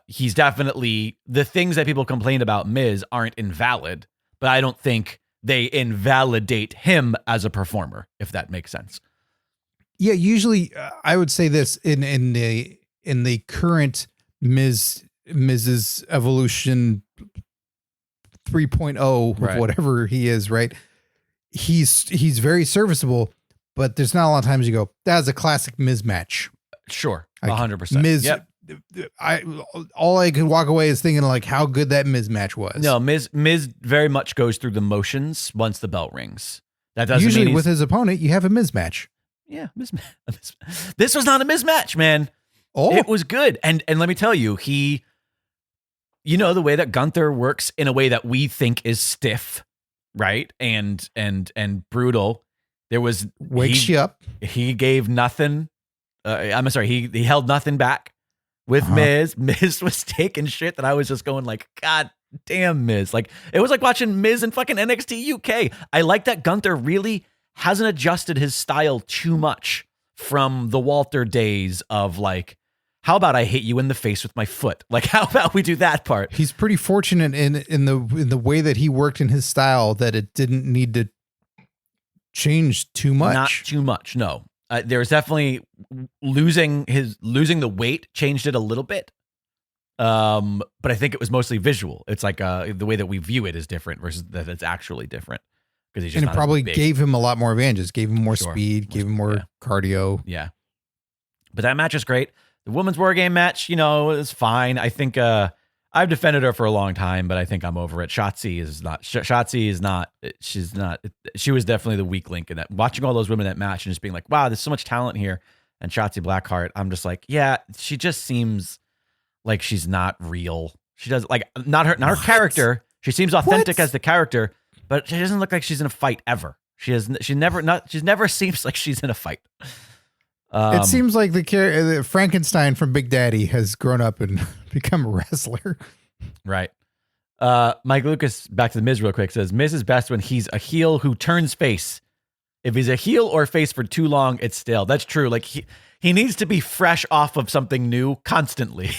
He's definitely, the things that people complain about Miz aren't invalid, but I don't think they invalidate him as a performer, if that makes sense. Yeah, usually I would say this in the current Miz's Evolution 3.0 of whatever he is, right? He's very serviceable, but there's not a lot of times you go, that's a classic Miz match. Sure, 100%. Miz, yep. All I could walk away is thinking like how good that Miz match was. No, Miz very much goes through the motions once the bell rings. That doesn't usually mean with his opponent, you have a Miz match. Yeah, this was not a Miz match, man. Oh, it was good, and let me tell you, the way that Gunther works in a way that we think is stiff, right, and brutal. There was wakes you up. He gave nothing. I'm sorry. He held nothing back. With Miz. Miz was taking shit that I was just going like, God damn, Miz. Like, it was like watching Miz in fucking NXT UK. I like that Gunther really hasn't adjusted his style too much from the Walter days of like, how about I hit you in the face with my foot? Like, how about we do that part? He's pretty fortunate in the way that he worked in his style that it didn't need to change too much. Not too much, no. There's definitely losing the weight changed it a little bit. But I think it was mostly visual. It's like the way that we view it is different versus that it's actually different. Because he's just and it probably gave him a lot more advantages, gave him more speed, gave him more cardio. Yeah. But that match is great. The women's war game match, is fine. I think I've defended her for a long time, but I think I'm over it. Shotzi is not. She's not. She was definitely the weak link in that. Watching all those women in that match and just being like, wow, there's so much talent here. And Shotzi Blackheart, I'm just like, yeah, she just seems like she's not real. She does like not her character. She seems authentic as the character, but she doesn't look like she's in a fight ever. She never seems like she's in a fight. It seems like the Frankenstein from Big Daddy has grown up and become a wrestler. Right. Mike Lucas, back to the Miz real quick, says, Miz is best when he's a heel who turns face. If he's a heel or face for too long, it's stale. That's true. Like he needs to be fresh off of something new constantly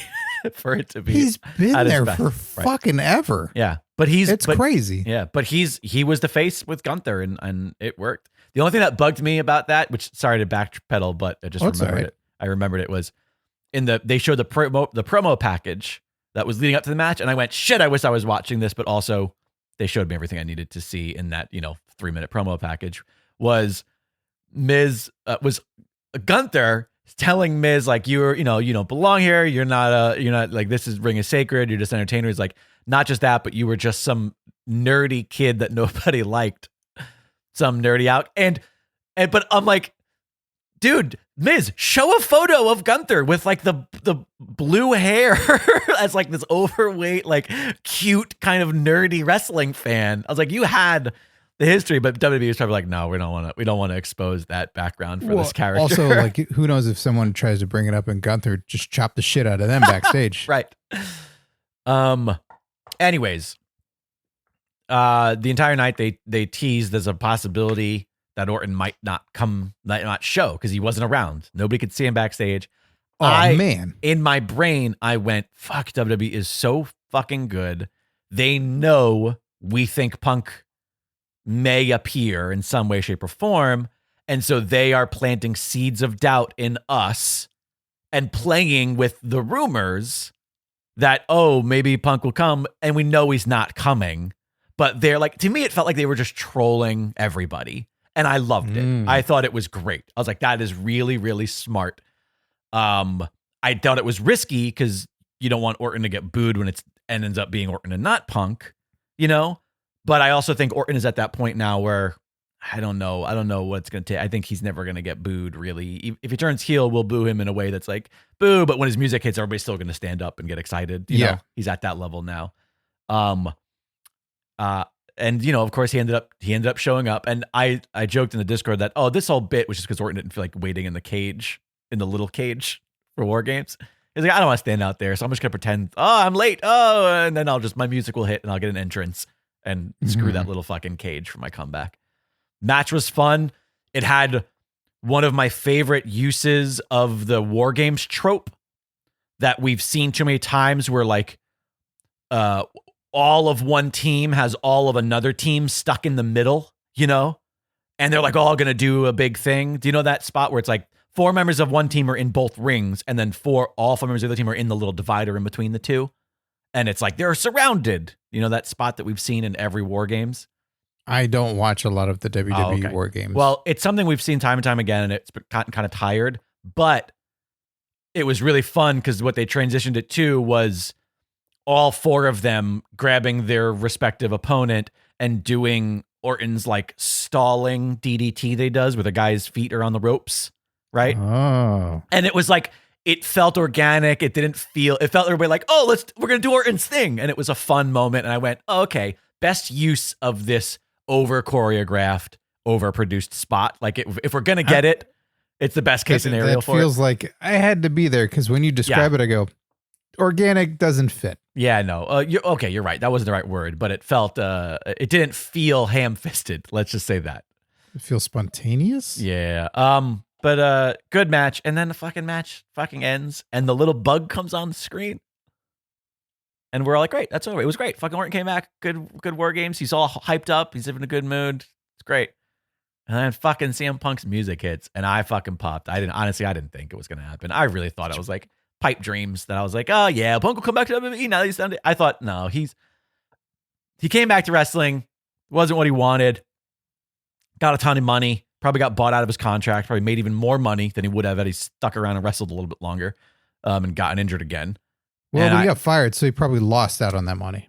for it to be. He's been there for fucking ever. Yeah. It's crazy. Yeah. But he was the face with Gunther and it worked. The only thing that bugged me about that, which sorry to backpedal, but I just remembered it. I remembered it was they showed the promo package that was leading up to the match, and I went, shit, I wish I was watching this, but also they showed me everything I needed to see in that 3-minute promo package. Was Miz was Gunther telling Miz like you don't belong here, you're not like this ring is sacred, you're just an entertainer. He's like, not just that, but you were just some nerdy kid that nobody liked. Some nerdy out but I'm like, dude, Miz, show a photo of Gunther with like the blue hair as like this overweight, like cute kind of nerdy wrestling fan. I was like, you had the history, but WWE was probably like, no, we don't want to expose that background for this character. Also, like, who knows if someone tries to bring it up and Gunther just chop the shit out of them backstage. Right. Anyways. The entire night they teased there's a possibility that Orton might not show because he wasn't around. Nobody could see him backstage. Man. In my brain, I went, fuck, WWE is so fucking good. They know we think Punk may appear in some way, shape, or form. And so they are planting seeds of doubt in us and playing with the rumors that, maybe Punk will come. And we know he's not coming. But they're like, to me, it felt like they were just trolling everybody. And I loved it. I thought it was great. I was like, that is really, really smart. I thought it was risky because you don't want Orton to get booed when it ends up being Orton and not Punk, you know? But I also think Orton is at that point now where I don't know what it's going to take. I think he's never going to get booed, really. If he turns heel, we'll boo him in a way that's like, boo. But when his music hits, everybody's still going to stand up and get excited. You know? He's at that level now. And you know, of course, he ended up showing up. And I joked in the Discord that, this whole bit was just because Orton didn't feel like waiting in the little cage for War Games. He's like, I don't want to stand out there, so I'm just going to pretend, I'm late. And then my music will hit and I'll get an entrance and screw that little fucking cage for my comeback. Match was fun. It had one of my favorite uses of the War Games trope that we've seen too many times where like all of one team has all of another team stuck in the middle, you know? And they're like all going to do a big thing. Do you know that spot where it's like 4 members of one team are in both rings and then all 4 members of the other team are in the little divider in between the two? And it's like they're surrounded. You know that spot that we've seen in every War Games? I don't watch a lot of the WWE War Games. Well, it's something we've seen time and time again, and it's gotten kind of tired. But it was really fun because what they transitioned it to was all 4 of them grabbing their respective opponent and doing Orton's like stalling DDT they does where the guy's feet are on the ropes, right? Oh. And it was like, it felt organic. It felt everybody like, we're going to do Orton's thing. And it was a fun moment. And I went, okay, best use of this over choreographed, over produced spot. Like if we're going to get it, it's the best case scenario for it. It feels like I had to be there because when you describe it, I go, organic doesn't fit. Yeah, no. You're right. That wasn't the right word, but it felt, it didn't feel ham-fisted. Let's just say that. It feels spontaneous? Yeah. But good match. And then the fucking match ends and the little bug comes on the screen. And we're all like, great, that's over. It was great. Fucking Orton came back. Good War Games. He's all hyped up. He's in a good mood. It's great. And then fucking CM Punk's music hits and I fucking popped. I didn't think it was going to happen. I really thought it was like pipe dreams that I was like, oh yeah, Punk will come back to WWE. Now he's done it. I thought, no, he came back to wrestling. Wasn't what he wanted. Got a ton of money. Probably got bought out of his contract. Probably made even more money than he would have had he stuck around and wrestled a little bit longer and gotten injured again. Well, he got fired, so he probably lost out on that money.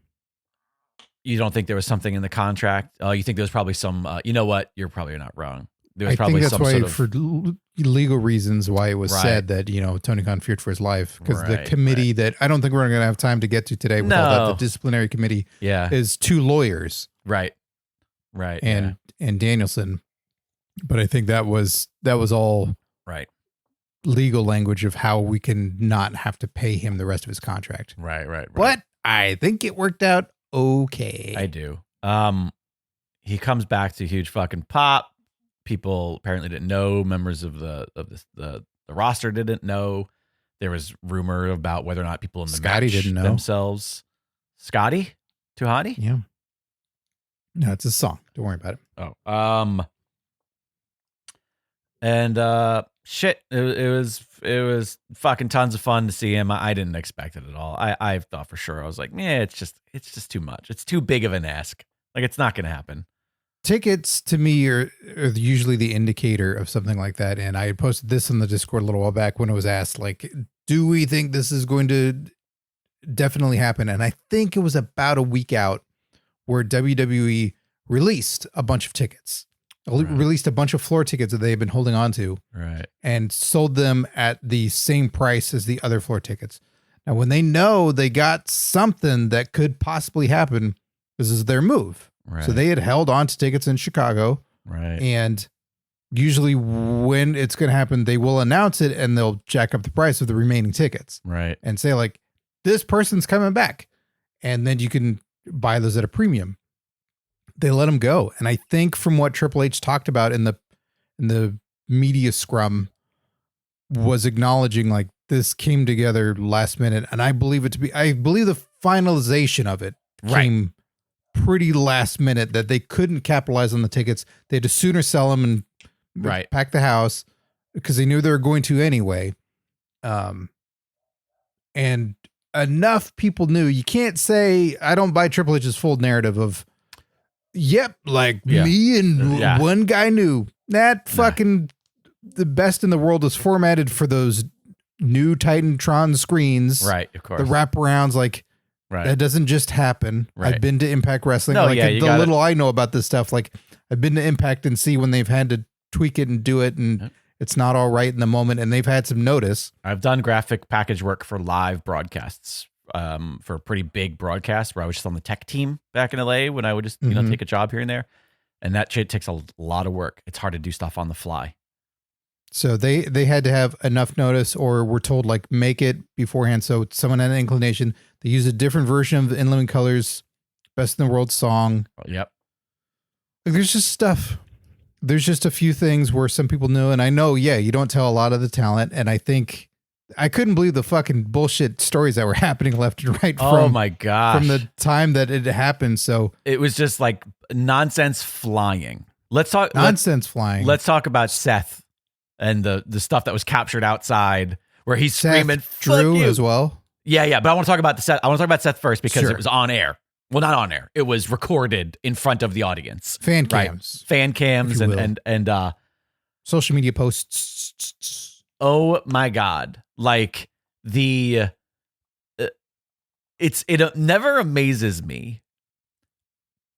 You don't think there was something in the contract? You think there was probably some, you know what? You're probably not wrong. There was probably think that's why, for legal reasons, why it was said that, Tony Khan feared for his life. Because the committee that I don't think we're going to have time to get to today with all that, the disciplinary committee is 2 lawyers. Right. And Danielson. But I think that was all legal language of how we can not have to pay him the rest of his contract. Right. But I think it worked out okay. I do. He comes back to huge fucking pop. People apparently didn't know. Members of the roster didn't know. There was rumor about whether or not people in the Scotty match didn't know themselves. Scotty? Tuhani? Yeah. No, it's a song. Don't worry about it. And shit, it was fucking tons of fun to see him. I didn't expect it at all. I thought for sure. I was like, it's just too much. It's too big of an ask. Like it's not going to happen. Tickets to me are usually the indicator of something like that. And I had posted this in the Discord a little while back when it was asked, like, do we think this is going to definitely happen? And I think it was about a week out where WWE released a bunch of tickets. Released a bunch of floor tickets that they've been holding on to, and sold them at the same price as the other floor tickets. Now, when they know they got something that could possibly happen, this is their move. So they had held on to tickets in Chicago, and usually when it's going to happen, they will announce it and they'll jack up the price of the remaining tickets, and say like, this person's coming back, and then you can buy those at a premium. They let him go. And I think from what Triple H talked about in the media scrum was acknowledging like this came together last minute. And I believe the finalization of it came pretty last minute, that they couldn't capitalize on the tickets. They had to sooner sell them and pack the house because they knew they were going to anyway. And enough people knew. You can't say I don't buy Triple H's full narrative of Yep, like me and one guy knew. That fucking the best in the world is formatted for those new Titantron screens. Right, of course. The wraparounds, like that doesn't just happen. Right. I've been to Impact Wrestling. No, like the little I know about this stuff, like I've been to Impact and see when they've had to tweak it and do it, and it's not all right in the moment, and they've had some notice. I've done graphic package work for live broadcasts. For a pretty big broadcast where I was just on the tech team back in LA when I would just, take a job here and there. And that shit takes a lot of work. It's hard to do stuff on the fly. So they had to have enough notice, or were told like make it beforehand. So someone had an inclination. They use a different version of In Living Color's Best in the World song. Yep. There's just stuff. There's just a few things where some people knew. And I know, you don't tell a lot of the talent. And I think I couldn't believe the fucking bullshit stories that were happening left and right. Oh my gosh. From the time that it happened. So it was just like nonsense flying. Let's talk flying. Let's talk about Seth and the stuff that was captured outside where he's screaming Drew as well. Yeah. But I want to talk about Seth first because it was on air. Well, not on air. It was recorded in front of the audience. Fan cams. Right? Fan cams and social media posts. Oh my God. Like it never amazes me.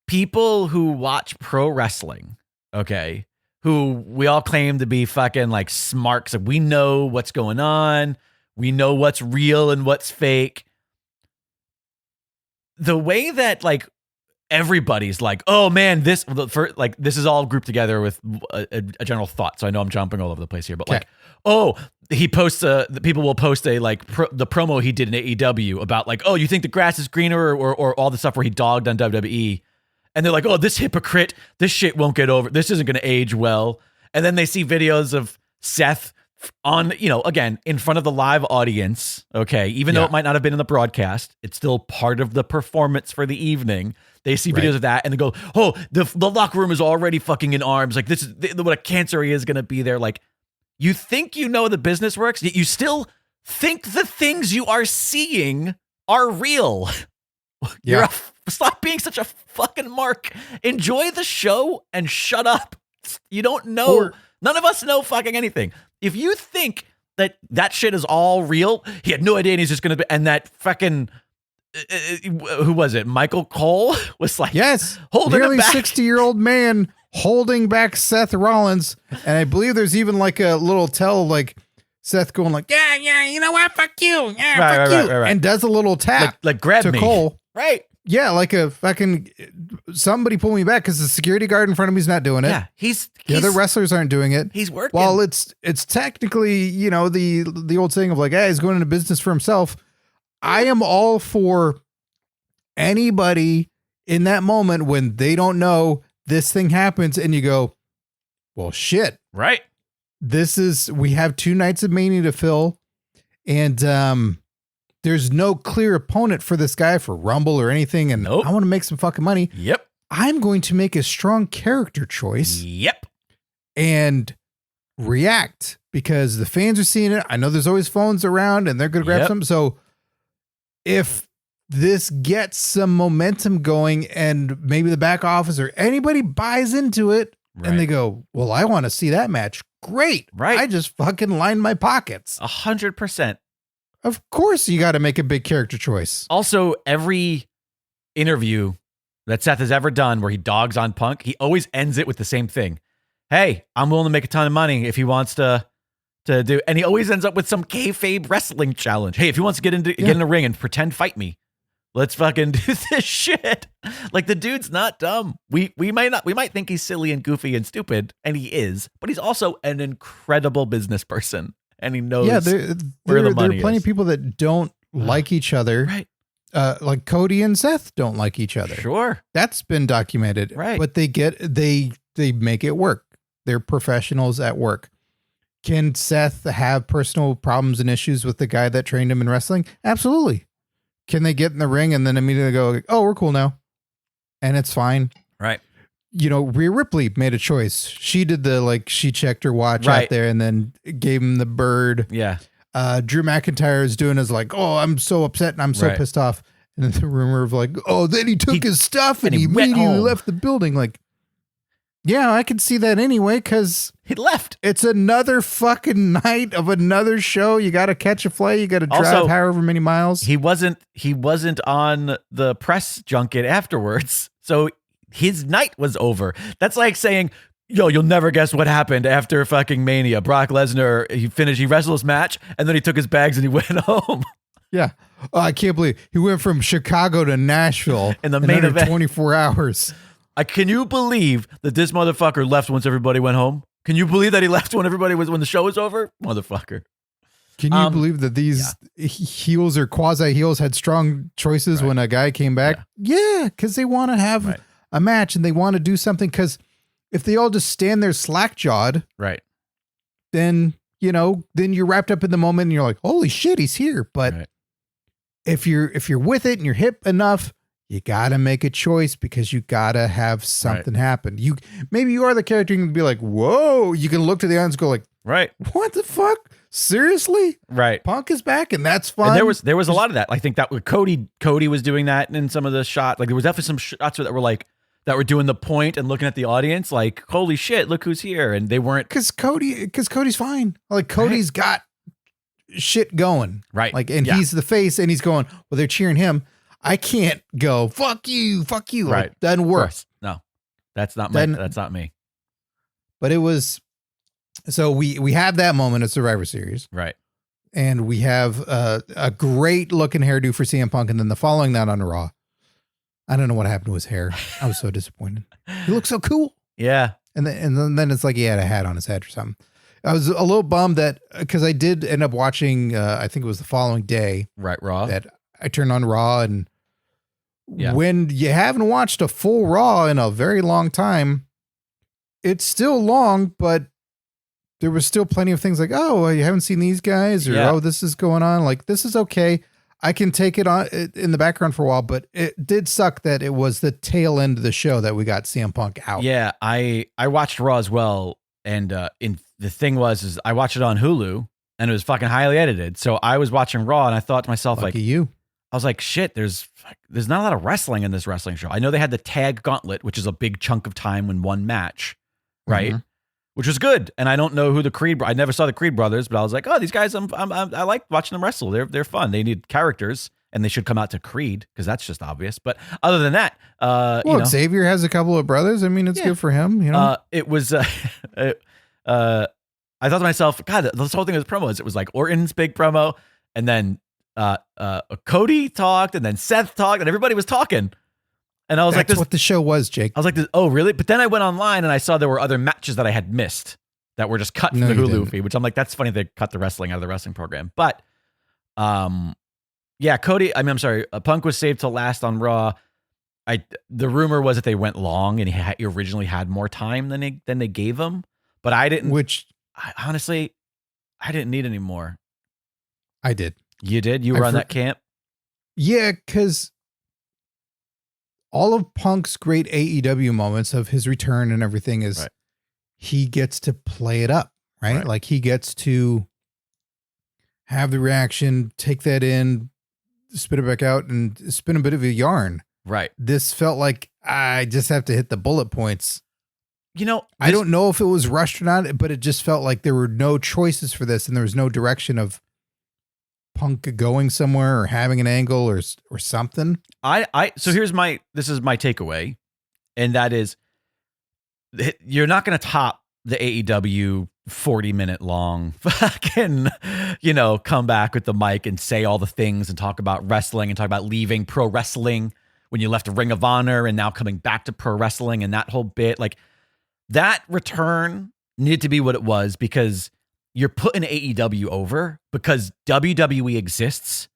People who watch pro wrestling, okay, who we all claim to be fucking like smarts. Like we know what's going on. We know what's real and what's fake. The way that like everybody's like, oh man, this is all grouped together with a general thought. So I know I'm jumping all over the place here, but like, he posts the people will post the promo he did in AEW about like, oh, you think the grass is greener or all the stuff where he dogged on WWE. And they're like, oh, this hypocrite, this shit won't get over. This isn't going to age well. And then they see videos of Seth on, again, in front of the live audience. Okay. Even though it might not have been in the broadcast, it's still part of the performance for the evening. They see videos of that and they go, oh, the locker room is already fucking in arms. Like this is what a cancer is going to be there. Like you think you know the business works, yet you still think the things you are seeing are real. Yeah. Stop being such a fucking mark. Enjoy the show and shut up. You don't know. None of us know fucking anything. If you think that shit is all real, he had no idea and he's just going to be, and that fucking, who was it? Michael Cole was like, holding nearly him back. 60-year-old man holding back Seth Rollins. And I believe there's even like a little like Seth going like, yeah, you know what? Fuck you. Yeah, fuck you. Right. And does a little tap like grab to me. Cole. Right. Yeah, like a fucking somebody pull me back because the security guard in front of me is not doing it. Yeah, the other wrestlers aren't doing it. He's working. Well, it's technically, the old saying of like, hey, he's going into business for himself. I am all for anybody in that moment when they don't know this thing happens and you go, well, shit. Right. We have 2 nights of Mania to fill and there's no clear opponent for this guy for Rumble or anything. And I want to make some fucking money. Yep. I'm going to make a strong character choice. Yep. And react because the fans are seeing it. I know there's always phones around and they're going to grab some. So if this gets some momentum going and maybe the back office or anybody buys into it and they go, well, I want to see that match. Great. Right. I just fucking lined my pockets. 100%. Of course you got to make a big character choice. Also, every interview that Seth has ever done where he dogs on Punk, he always ends it with the same thing. Hey, I'm willing to make a ton of money if he wants to do, and he always ends up with some kayfabe wrestling challenge. Hey, if he wants to get in a ring and pretend fight me, let's fucking do this shit. Like the dude's not dumb. We might think he's silly and goofy and stupid, and he is, but he's also an incredible business person. And he knows where the money is. There are plenty of people that don't like each other. Right. Like Cody and Seth don't like each other. Sure. That's been documented. Right. But they make it work. They're professionals at work. Can Seth have personal problems and issues with the guy that trained him in wrestling? Absolutely. Can they get in the ring and then immediately go, oh, we're cool now. And it's fine. Right. Rhea Ripley made a choice. She did she checked her watch out there and then gave him the bird. Yeah. Drew McIntyre is doing is like, oh, I'm so upset and I'm so pissed off. And then the rumor of like, oh, then he took his stuff and he immediately left the building. Like, yeah, I can see that anyway, because he left. It's another fucking night of another show. You got to catch a flight. You got to drive however many miles. He wasn't on the press junket afterwards. So his night was over. That's like saying, yo, you'll never guess what happened after fucking Mania. Brock Lesnar, he wrestled his match, and then he took his bags and he went home. Yeah. Oh, I can't believe he went from Chicago to Nashville in the main event. 24 hours. Can you believe that this motherfucker left once everybody went home? Can you believe that he left when the show was over? Motherfucker. Can you believe that these heels or quasi heels had strong choices when a guy came back? Yeah, because they want to have a match and they want to do something. Because if they all just stand there slack-jawed, then you're wrapped up in the moment and you're like, holy shit, he's here. But if you're with it and you're hip enough, you got to make a choice because you got to have something happen. Maybe you are the character and be like, whoa, you can look to the audience and go like, what the fuck? Seriously? Punk is back and that's fun. And there was a lot of that. I think that Cody was doing that in some of the shots. Like there was definitely some shots that were like, that were doing the point and looking at the audience like, holy shit, look who's here. And they weren't. Because Cody's fine. Like Cody's got shit going. Like, and he's the face and he's going, well, they're cheering him. I can't go, fuck you. Like, doesn't work. No, that's not me. But it was, so we have that moment at Survivor Series. And we have a great looking hairdo for CM Punk. And then the following night on Raw, I don't know what happened to his hair. I was so disappointed. He looked so cool. Yeah. And then it's like he had a hat on his head or something. I was a little bummed that, because I did end up watching, I think it was the following day. Raw. That I turned on Raw, and when you haven't watched a full Raw in a very long time, it's still long, but there was still plenty of things like, oh, you haven't seen these guys, or oh, this is going on. Like, this is okay. I can take it on in the background for a while, but it did suck that it was the tail end of the show that we got CM Punk out. Yeah, I watched Raw as well, and the thing was I watched it on Hulu, and it was fucking highly edited. So I was watching Raw, and I thought to myself, Lucky I was like, shit, there's not a lot of wrestling in this wrestling show. I know they had the tag gauntlet, which is a big chunk of time in one match, right? Mm-hmm. Which was good. And I don't know who I never saw the Creed brothers, but I was like, oh, these guys, I like watching them wrestle. They're fun. They need characters, and they should come out to Creed because that's just obvious. But other than that, Xavier has a couple of brothers. I mean, it's good for him. It was. I thought to myself, God, this whole thing was promos. It was like Orton's big promo, and then Cody talked, and then Seth talked, and everybody was talking. And I was That's what the show was, Jake. I was like, oh, really? But then I went online and I saw there were other matches that I had missed that were just cut from the Hulu feed, which I'm like, that's funny. They cut the wrestling out of the wrestling program. But, Punk was saved to last on Raw. The rumor was that they went long and he originally had more time than they gave him. But I didn't. Honestly, I didn't need any more. I did. You did? You were on that camp? Yeah, because all of Punk's great AEW moments of his return and everything is he gets to play it up, right? Like he gets to have the reaction, take that in, spit it back out, and spin a bit of a yarn. Right. This felt like I just have to hit the bullet points. I don't know if it was rushed or not, but it just felt like there were no choices for this, and there was no direction of Punk going somewhere or having an angle or something. So this is my takeaway, and that is you're not going to top the AEW 40-minute long fucking, come back with the mic and say all the things and talk about wrestling and talk about leaving pro wrestling when you left Ring of Honor and now coming back to pro wrestling and that whole bit. Like that return needed to be what it was, because you're putting AEW over because WWE exists,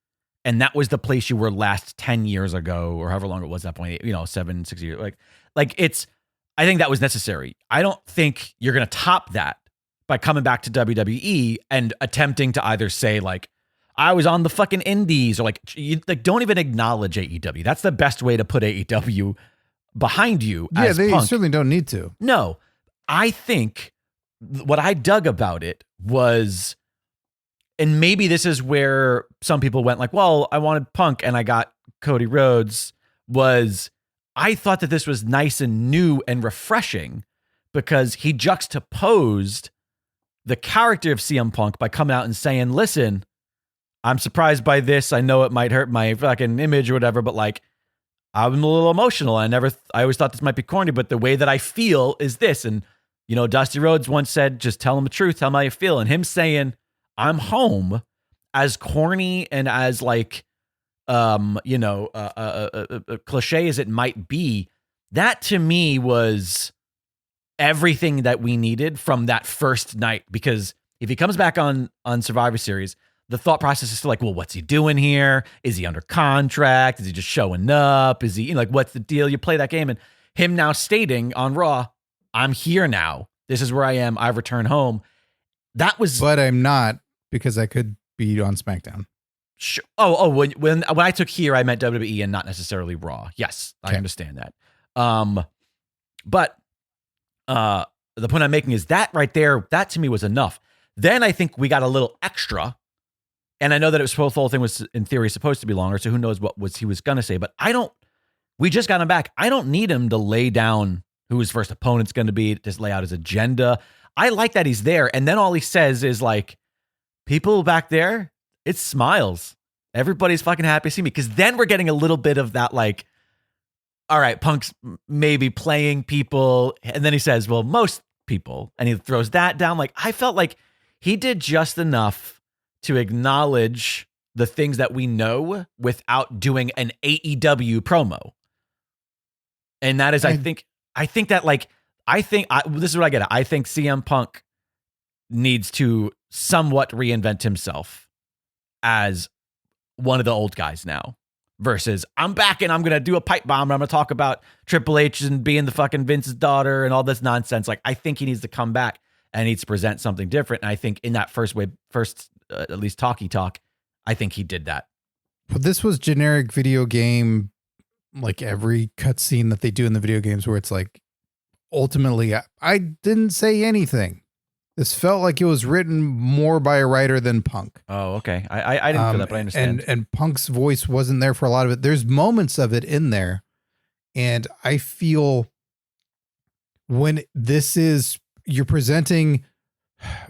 and that was the place you were last 10 years ago or however long it was at that point, 7-6 years. Like it's, I think that was necessary. I don't think you're going to top that by coming back to WWE and attempting to either say like, I was on the fucking indies, or don't even acknowledge AEW. That's the best way to put AEW behind you. Yeah, they Punk. Certainly don't need to. No, I think what I dug about it was, and maybe this is where some people went like, well, I wanted Punk and I got Cody Rhodes was I thought that this was nice and new and refreshing because he juxtaposed the character of CM Punk by coming out and saying, listen, I'm surprised by this. I know it might hurt my fucking image or whatever, but like, I'm a little emotional. I always thought this might be corny, but the way that I feel is this. And, you know, Dusty Rhodes once said, just tell him the truth. Tell him how you feel. And him saying, I'm home, as corny and as like, cliche as it might be, that to me was everything that we needed from that first night. Because if he comes back on Survivor Series, the thought process is still like, well, what's he doing here? Is he under contract? Is he just showing up? Is he, you know, like, what's the deal? You play that game, and him now stating on Raw, I'm here now. This is where I am. I've returned home. That was, but I'm not, because I could be on SmackDown. Sure. When I took here, I meant WWE and not necessarily Raw. Yes, okay. I understand that. But the point I'm making is that right there, that to me was enough. Then I think we got a little extra. And I know that it was the whole thing was in theory supposed to be longer, so who knows what he was going to say. But we just got him back. I don't need him to lay down who his first opponent's going to be, just lay out his agenda. I like that he's there. And then all he says is like, people back there, it's smiles. Everybody's fucking happy to see me. Because then we're getting a little bit of that like, all right, Punk's maybe playing people. And then he says, well, most people. And he throws that down. Like, I felt like he did just enough to acknowledge the things that we know without doing an AEW promo. And that is, I think this is what I get at. I think CM Punk needs to somewhat reinvent himself as one of the old guys now versus I'm back and I'm going to do a pipe bomb and I'm going to talk about Triple H and being the fucking Vince's daughter and all this nonsense. Like, I think he needs to come back and needs to present something different. And I think in that first at least talky talk, I think he did that. But this was generic video game, like every cutscene that they do in the video games where it's like, ultimately, I didn't say anything. This felt like it was written more by a writer than Punk. Oh, okay. I didn't feel that, but I understand. And Punk's voice wasn't there for a lot of it. There's moments of it in there. And I feel when you're presenting,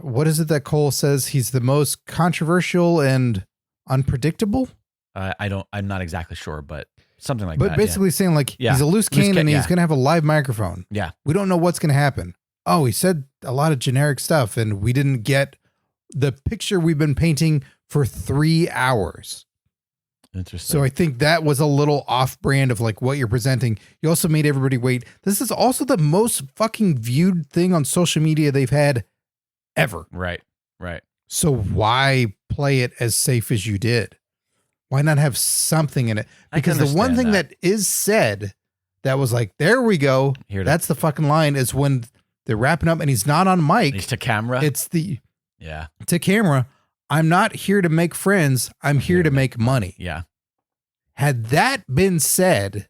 what is it that Cole says? He's the most controversial and unpredictable. I'm not exactly sure, but something like that. But basically saying like, he's a loose cannon and he's going to have a live microphone. Yeah. We don't know what's going to happen. Oh, he said a lot of generic stuff and we didn't get the picture we've been painting for 3 hours. Interesting. So I think that was a little off brand of like what you're presenting. You also made everybody wait. This is also the most fucking viewed thing on social media they've had ever. Right. So why play it as safe as you did? Why not have something in it? Because the one thing that is said that was like, there we go. That's the fucking line is when they're wrapping up and he's not on mic. He's to camera. It's to camera. I'm not here to make friends. I'm here to make money. Yeah. Had that been said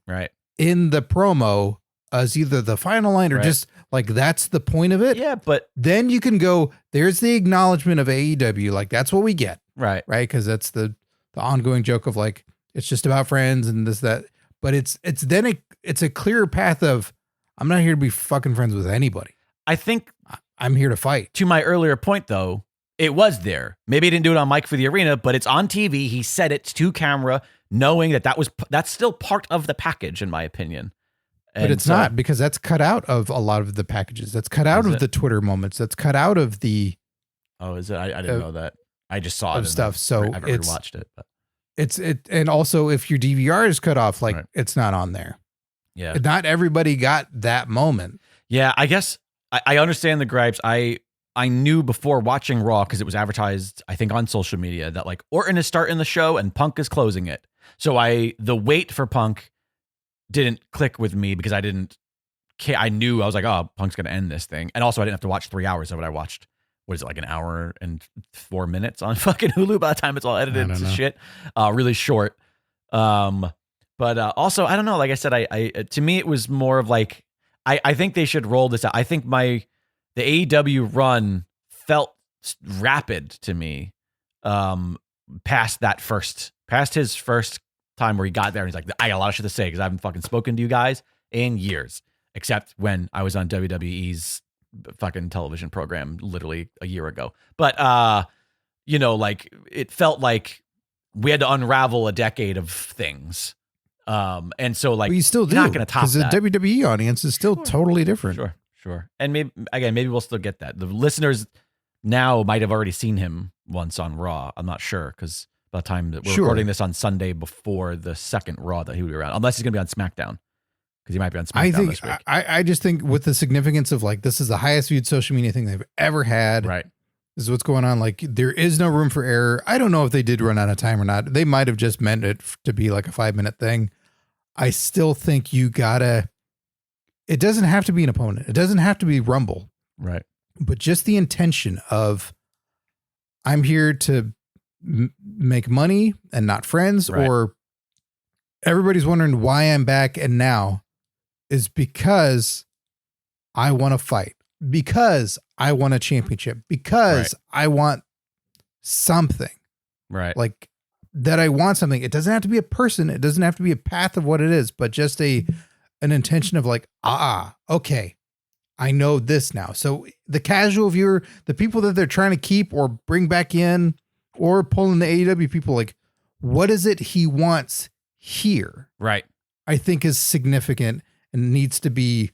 in the promo as either the final line or just like, that's the point of it. Yeah. But then you can go, there's the acknowledgement of AEW. Like that's what we get. Right. Cause that's the ongoing joke of like, it's just about friends and this, that, but it's a clearer path of, I'm not here to be fucking friends with anybody. I think I'm here to fight. To my earlier point though, it was there. Maybe he didn't do it on mic for the arena, but it's on TV. He said it to camera, knowing that's still part of the package, in my opinion. And but it's not, because that's cut out of a lot of the packages. That's cut out of the Twitter moments. That's cut out of the. Oh, is it? I didn't know that. I just saw it stuff. So I've never watched it. But. And also if your DVR is cut off, like it's not on there. Yeah. Not everybody got that moment. Yeah, I guess I understand the gripes. I knew before watching Raw, because it was advertised, I think, on social media, that like Orton is starting the show and Punk is closing it. So the wait for Punk didn't click with me because I didn't care. I knew, I was like, oh, Punk's going to end this thing. And also I didn't have to watch 3 hours of it. I watched, what is it, like an hour and 4 minutes on fucking Hulu by the time it's all edited to shit. Really short. But also, I don't know, like I said, I to me, it was more of like, I think they should roll this out. I think the AEW run felt rapid to me, past his first time where he got there and he's like, I got a lot of shit to say because I haven't fucking spoken to you guys in years, except when I was on WWE's fucking television program literally a year ago. But, like it felt like we had to unravel a decade of things. And so like, well, you still do, not going to top that. Because the WWE audience is still totally different. Sure. And maybe we'll still get that. The listeners now might have already seen him once on Raw. I'm not sure because by the time that we're recording this on Sunday before the second Raw that he would be around, unless he's going to be on SmackDown because he might be on SmackDown this week. I just think with the significance of like, this is the highest viewed social media thing they've ever had. Right. This is what's going on. Like there is no room for error. I don't know if they did run out of time or not. They might've just meant it to be like a 5-minute thing. I still think it doesn't have to be an opponent. It doesn't have to be Rumble. Right. But just the intention of I'm here to make money and not friends, right. Or everybody's wondering why I'm back and now is because I want to fight, because I want a championship, because I want something. Right. Like that I want something. It doesn't have to be a person. It doesn't have to be a path of what it is, but just an intention of like, okay, I know this now. So the casual viewer, the people that they're trying to keep or bring back in or pulling the AEW people, like, what is it he wants here? Right. I think is significant and needs to be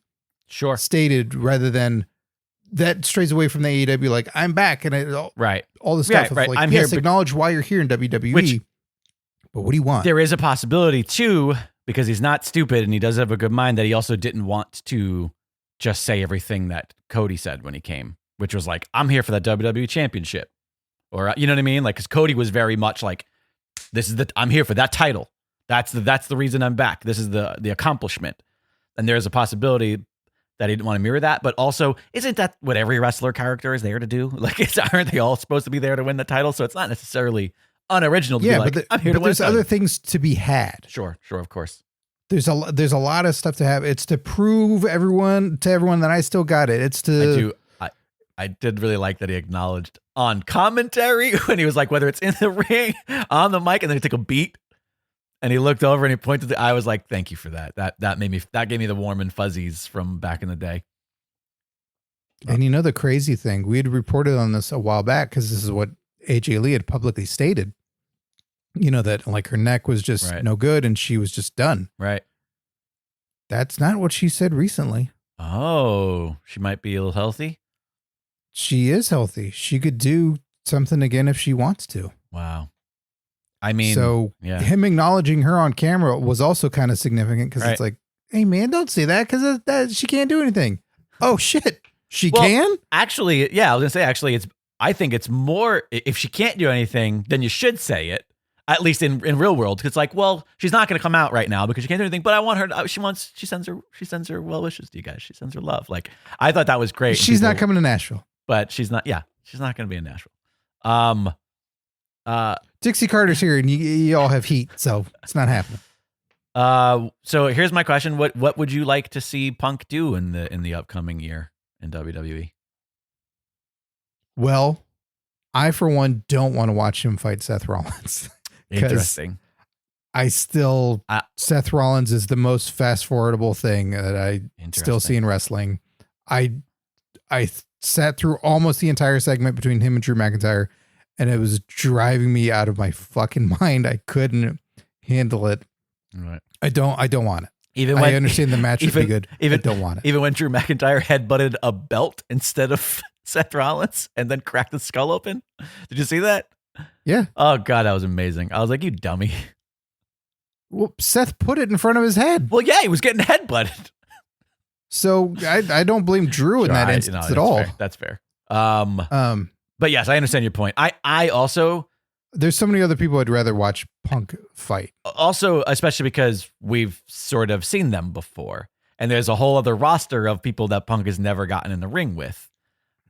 stated rather than that strays away from the AEW. Like I'm back and all the stuff. Right. Like, I'm yes, here, acknowledge why you're here in WWE, but what do you want? There is a possibility too, because he's not stupid and he does have a good mind, that he also didn't want to just say everything that Cody said when he came, which was like, I'm here for that WWE championship. Or, you know what I mean? Like, because Cody was very much like, I'm here for that title. That's the reason I'm back. This is the accomplishment. And there's a possibility that he didn't want to mirror that. But also, isn't that what every wrestler character is there to do? Like, aren't they all supposed to be there to win the title? So it's not necessarily unoriginal to be like, I'm here to win. There's other things to be had. Sure, of course. There's a lot of stuff to have. It's to prove to everyone that I still got it. It's to. I did really like that he acknowledged on commentary when he was like, whether it's in the ring, on the mic, and then he took a beat and he looked over and he pointed. I was like, thank you for that. That gave me the warm and fuzzies from back in the day. And the crazy thing, we had reported on this a while back because this is what AJ Lee had publicly stated. That like her neck was just no good and she was just done. Right. That's not what she said recently. Oh, she might be a little healthy. She is healthy. She could do something again if she wants to. Wow. I mean, him acknowledging her on camera was also kind of significant because it's like, hey man, don't say that because she can't do anything. Oh shit. She can? Actually, yeah, I was gonna say, I think it's more, if she can't do anything, then you should say it. At least in real world, it's like, well, she's not going to come out right now because she can't do anything. But I want her. She sends her well wishes to you guys. She sends her love. Like I thought that was great. She's not coming to Nashville, but she's not. Yeah, she's not going to be in Nashville. Dixie Carter's here, and you all have heat, so it's not happening. So here's my question: What would you like to see Punk do in the upcoming year in WWE? Well, I for one don't want to watch him fight Seth Rollins. Interesting. Seth Rollins is the most fast forwardable thing that I still see in wrestling. I sat through almost the entire segment between him and Drew McIntyre, and it was driving me out of my fucking mind. I couldn't handle it. Right. I don't want it. I understand the match would be good. I don't want it. Even when Drew McIntyre headbutted a belt instead of Seth Rollins and then cracked the skull open. Did you see that? Yeah. Oh God, that was amazing. I was like, you dummy. Well, Seth put it in front of his head. Well, yeah, he was getting headbutted. So I don't blame Drew in that instance at all. Fair. That's fair. But yes, I understand your point. I also, there's so many other people I'd rather watch Punk fight. Also, especially because we've sort of seen them before, and there's a whole other roster of people that Punk has never gotten in the ring with.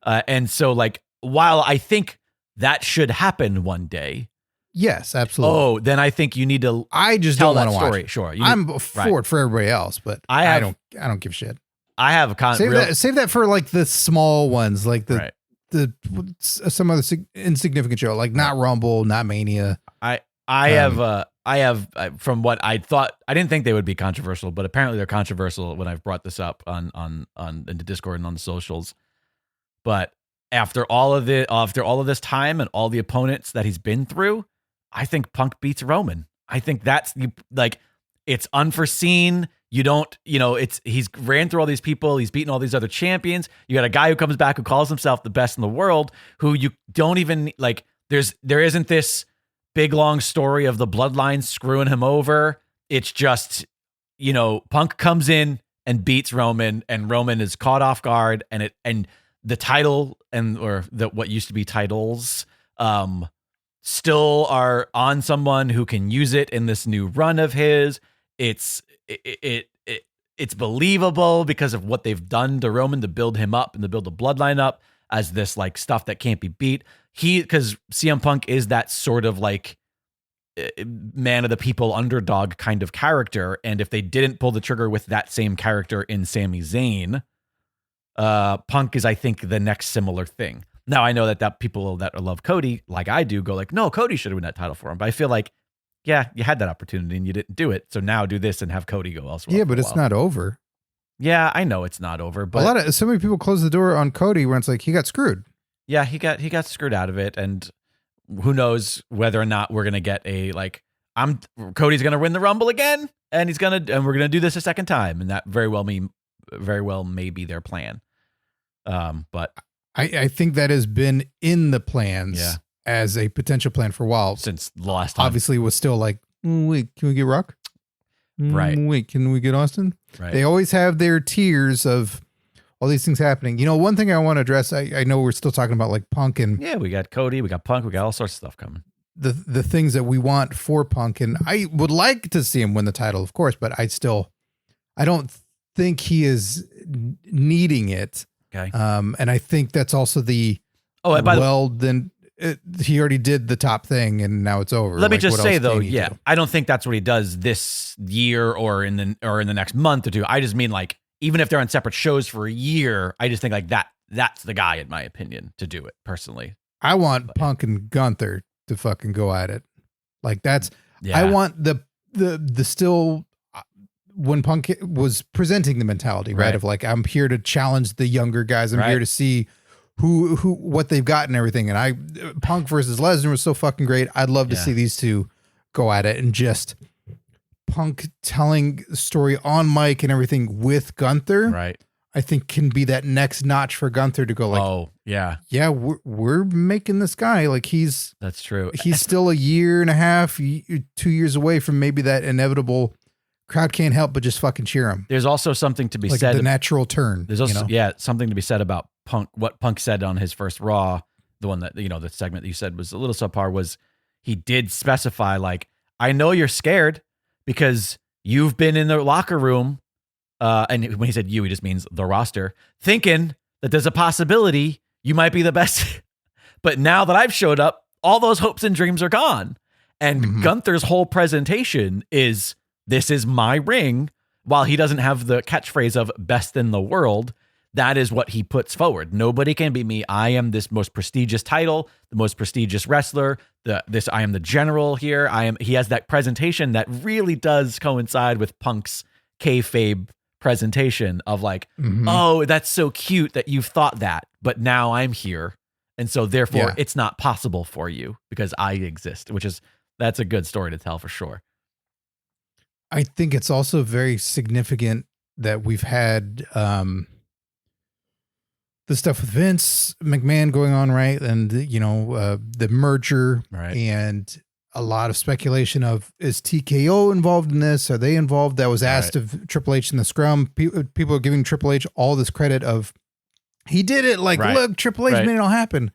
And so, like, while I think that should happen one day. Yes, absolutely. Oh, then I think you need to. I just tell don't want to story. Watch. Sure, I'm for it for everybody else, but I don't give a shit. I have a save that for like the small ones, like the some other insignificant show, like not Rumble, not Mania. I have from what I thought, I didn't think they would be controversial, but apparently they're controversial when I've brought this up on in the Discord and on the socials. But after all of this time and all the opponents that he's been through, I think Punk beats Roman. I think that's like, it's unforeseen. You don't, he's ran through all these people. He's beaten all these other champions. You got a guy who comes back who calls himself the best in the world, who you don't even like. There isn't this big long story of the bloodline screwing him over. It's just, Punk comes in and beats Roman, and Roman is caught off guard, and the title or what used to be titles still are on someone who can use it in this new run of his. It's believable because of what they've done to Roman to build him up and to build the bloodline up as this like stuff that can't be beat. Because CM Punk is that sort of like man of the people underdog kind of character. And if they didn't pull the trigger with that same character in Sami Zayn, Punk is, I think, the next similar thing. Now, I know that people that love Cody, like I do, go like, no, Cody should have won that title for him. But I feel like, yeah, you had that opportunity and you didn't do it. So now do this and have Cody go elsewhere. Yeah, but it's not over. Yeah, I know it's not over. But so many people close the door on Cody when it's like he got screwed. Yeah, he got screwed out of it, and who knows whether or not we're gonna get Cody's gonna win the Rumble again, and we're gonna do this a second time, and that very well may be their plan. But I think that has been in the plans as a potential plan for a while since the last time. Obviously, it was still like, wait, can we get Rock? Right. Wait, can we get Austin? Right. They always have their tiers of all these things happening. One thing I want to address, I know we're still talking about like Punk and we got Cody, we got Punk, we got all sorts of stuff coming. The things that we want for Punk, and I would like to see him win the title, of course, but I don't think he is needing it. Okay. And I think that's also he already did the top thing and now it's over. Let me just say though, I don't think that's what he does this year or in the next month or two. I just mean like, even if they're on separate shows for a year, I just think like that's the guy, in my opinion, to do it personally. I want Punk and Gunther to fucking go at it. Like I want the still when Punk was presenting the mentality, right? Of like, I'm here to challenge the younger guys. I'm here to see who what they've got and everything. And Punk versus Lesnar was so fucking great. I'd love to see these two go at it, and just Punk telling the story on mic and everything with Gunther, right? I think can be that next notch for Gunther to go like, we're making this guy like that's true. He's still a year and a half, 2 years away from maybe that inevitable crowd can't help but just fucking cheer him. There's also something to be like said. The natural turn. There's also something to be said about Punk. What Punk said on his first Raw, the one that the segment that you said was a little subpar, was he did specify like, I know you're scared because you've been in the locker room, and when he said you, he just means the roster, thinking that there's a possibility you might be the best. But now that I've showed up, all those hopes and dreams are gone. And Gunther's whole presentation is, this is my ring. While he doesn't have the catchphrase of best in the world, that is what he puts forward. Nobody can beat me. I am this most prestigious title, the most prestigious wrestler. I am the general here. He has that presentation that really does coincide with Punk's kayfabe presentation of like, oh, that's so cute that you've thought that, but now I'm here. And so therefore it's not possible for you because I exist, that's a good story to tell for sure. I think it's also very significant that we've had the stuff with Vince McMahon going on, right? And, the merger, right? And a lot of speculation of, is TKO involved in this? Are they involved? That was asked of Triple H in the scrum. People are giving Triple H all this credit of, he did it. Like, look, Triple H made it all happen.